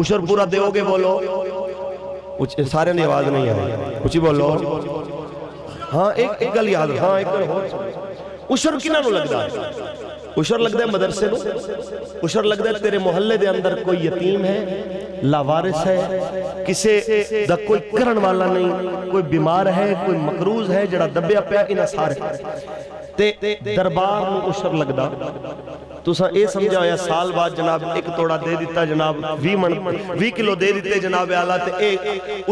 عشر پورا دیو گے بولو سارے دی آواز نہیں آ رہی کچھ بولو ہاں ایک گل یاد ہاں ایک گل ہو عشر کنا نو لگدا ہے عشر لگدا ہے مدرسے نو عشر لگدا ہے تیرے محلے دے اندر کوئی یتیم ہے لاوارث ہے کسے دا کوئی کرن والا نہیں کوئی بیمار ہے کوئی مقروض ہے جڑا دبیا پیا انہاں سارے تے دربار نو عشر لگدا تساں اے سمجھا ہویا سال بعد جناب ایک توڑا دے دیتا جناب 20 کلو دے دیتے جناب اعلیٰ تے اے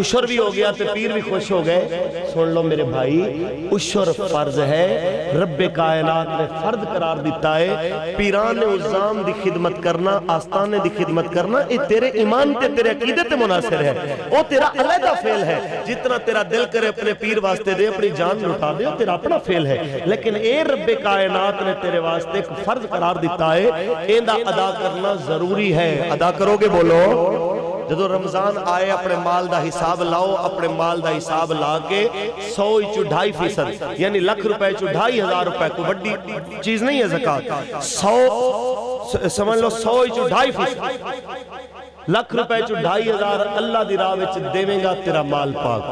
عشر بھی ہو گیا تے پیر بھی خوش ہو گئے سن لو میرے بھائی عشر فرض ہے رب کائنات نے فرض قرار دیتا ہے پیران عظام دی خدمت کرنا آستانے دی خدمت کرنا اے تیرے ایمان تے تیرے عقیدت مناصر ہے او تیرا علیحدہ فعل ہے جتنا تیرا دل کرے اپنے پیر واسطے دے اپنی جان لٹا دے تیرا اپنا فعل ہے لیکن اے رب کائنات نے تیرے واسطے ایک فرض قرار دیتا ایندہ ادا کرنا ضروری ہے ادا کرو گے بولو جدو رمضان آئے اپنے مال دا حساب لاؤ اپنے مال دا حساب لا کے 100.2.5% یعنی لکھ روپے 2,500 روپے کو بڑی چیز نہیں ہے زکاة 100 سمجھ لو 100.2.5% لکھ روپے 2,500 اللہ دی راہ وچ دیویں گا تیرا مال پاک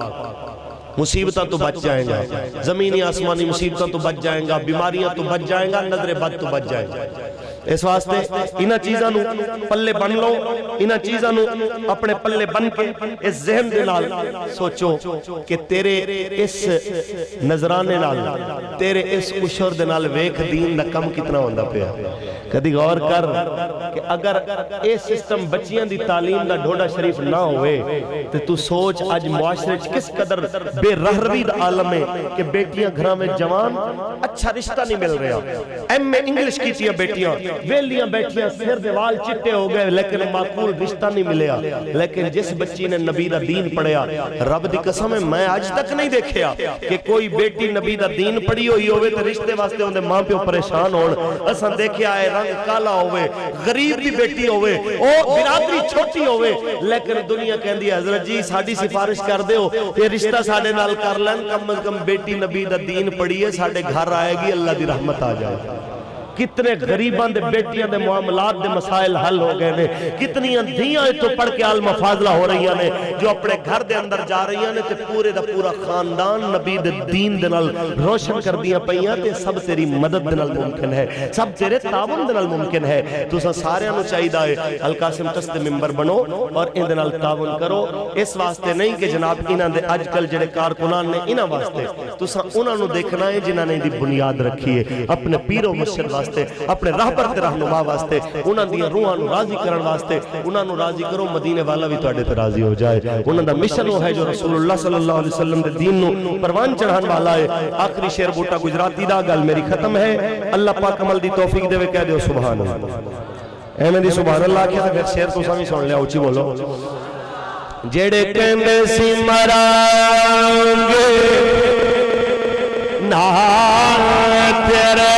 مصیبتاں تو بچ جائیں گا زمینی آسمانی مصیبتاں تو بچ جائیں گا بیماریاں تو بچ جائیں گا نظر بد تو بچ جائیں گا اس واسطے انہاں چیزاں نو پلے بن لو انہاں چیزاں نو اپنے پلے بن کے اس ذہن دے نال سوچو کہ تیرے اس نظرانے نال تیرے اس عشر دے نال ویکھ دین دا کم کتنا ہوندا پیا کدی غور کر کہ اگر اے سسٹم بچیاں دی تعلیم دا ڈھوڈا شریف نہ ہوئے تے تو سوچ آج معاشرے کس قدر بے رہروی دا عالم ہے کہ بیٹیاں گھراں میں جوان اچھا رشتہ نہیں مل رہا ایم میں انگلش کیتیاں بیٹیاں ویلیاں بیٹھیاں سر دیوال چٹے ہو گئے لیکن معقول رشتہ نہیں ملیا لیکن جس بچی نے نبی دا دین پڑھیا رب دی قسم ہے میں آج تک نہیں دیکھیا کہ کوئی بیٹی نبی دا دین پڑھی ہوئی ہوئے تو رشتے واسطے ہوندے ماں پیو پریشان ہون اساں دیکھیا ہے رنگ کالا ہوئے غریب دی بیٹی ہوئے او برادری چھوٹی ہوئے لیکن دنیا کہندی ہے حضرت جی ساڈی سفارش کر دے ہو یہ رشتہ ساڈے نال کر لین کم از کم بیٹی نبی دا دین پڑھی ہے ساڈے گھر آئے گی اللہ دی رحمت آ جائے کتنے غریبان دے بیٹیاں دے معاملات دے مسائل حل ہو گئے نے، کتنی دھیاں تو پڑھ کے عالم فاضلہ ہو رہی نے جو اپنے گھر دے اندر جا رہی نے تے پورے دا پورا خاندان نبی دے دین دے نال روشن کر دیا پئیاں تے سب تیری مدد دے نال ممکن ہے، سب تیرے تعاون دے نال ممکن ہے۔ تساں سارے نو چاہیے القاسم تست ممبر بنو اور ان دے نال تعاون کرو، اس واسطے نہیں کہ جناب انہاں دے اج کل جڑے کارکنان نے انہاں واسطے، تساں انہاں نو دیکھنا ہے جنہاں نے دی بنیاد رکھی ہے اپنے پیر و مرشد واسطے، اپنے راہبر تے رہنما واسطے، انہاں دی روحاں نو راضی کرن واسطے، انہاں نو راضی کرو مدینے والا بھی تواڈے تے راضی ہو جائے۔ انہاں دا مشن وہ ہے جو رسول اللہ صلی اللہ علیہ وسلم دے دین نو پروان چڑھان والا ہے۔ آخری شعر بوٹا گجراتی دا گل میری ختم ہے، اللہ پاک عمل دی توفیق دے وے کہہ دیو سبحان اللہ۔ اے میں دی سبحان اللہ کیا پھر شعر تو سامنے سن لیا، اونچی بولو۔ جڑے کہندے سی مران گے نال تیرے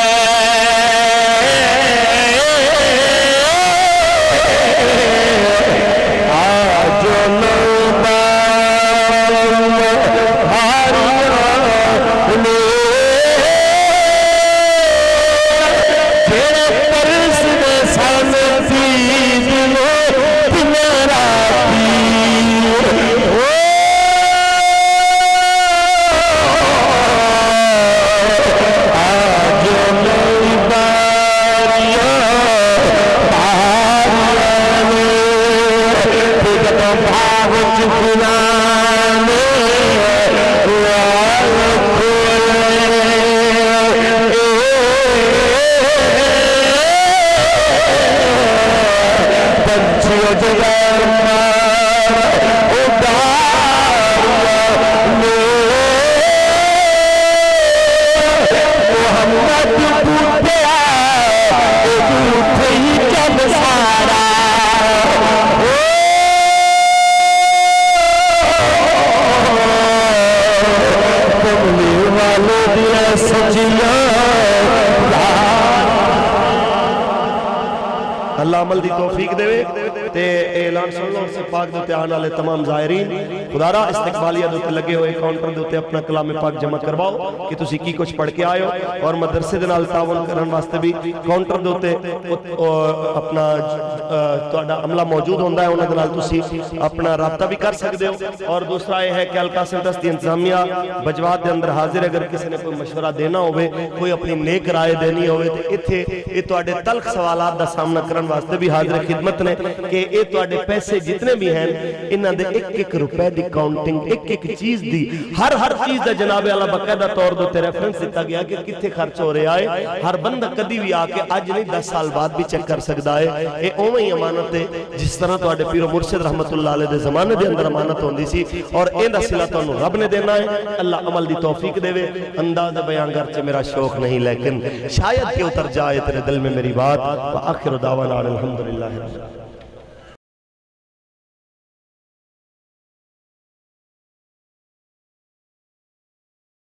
اللہ عمل دی توفیق دے تے اعلان سن لو سے پاک دوتے آنے والے تمام ظاہرین خدا را استقبالیہ دوتے لگے ہوئے کاؤنٹر دوتے اپنا کلام پاک جمع کرواؤ کہ تسی کی کچھ پڑھ کے آئے ہو، اور مدرسے دے نال تعاون کرن واسطے بھی کاؤنٹر دوتے اپنا تہاڈا عملہ موجود ہوندا ہے، انہاں دے نال تسی اپنا رابطہ بھی کر سکتے ہو۔ اور دوسرا یہ ہے کہ القاسم تست دی انتظامیہ بجوات دے اندر حاضر، اگر کسی نے کوئی مشورہ دینا ہوئے، کوئی اپنی نیک رائے دینی ہوئے تے ایتھے یہ تہاڈے تلخ سوالات دا سامنا کرن واسطے بھی حاضر خدمت نے کہ یہ تہاڈے پیسے جتنے بھی ہیں انہاں دے ایک ایک روپے دی کاؤنٹنگ، ایک ایک چیز دی ہر چیز دا جناب اللہ باقاعدہ طور دے ریفرنس دیتا گیا کہ کتنے خرچ ہو رہے آئے، ہر بندہ کدی بھی آ کے اج نہیں 10 سال بعد بھی چیک کر سکدا ہے۔ یہ اوویں ہی امانت ہے جس طرح تہاڈے پیر و مرشد رحمت اللہ علیہ دے زمانے دے اندر امانت ہوندی سی، اور ایندا صلہ تانوں رب نے دینا ہے۔ اللہ عمل دی توفیق دے، انداز بیان گرچہ میرا شوق نہیں لیکن شاید کہ اتر جائے تیرے دل میں میری بات۔ وآخر دعوانا الحمدللہ۔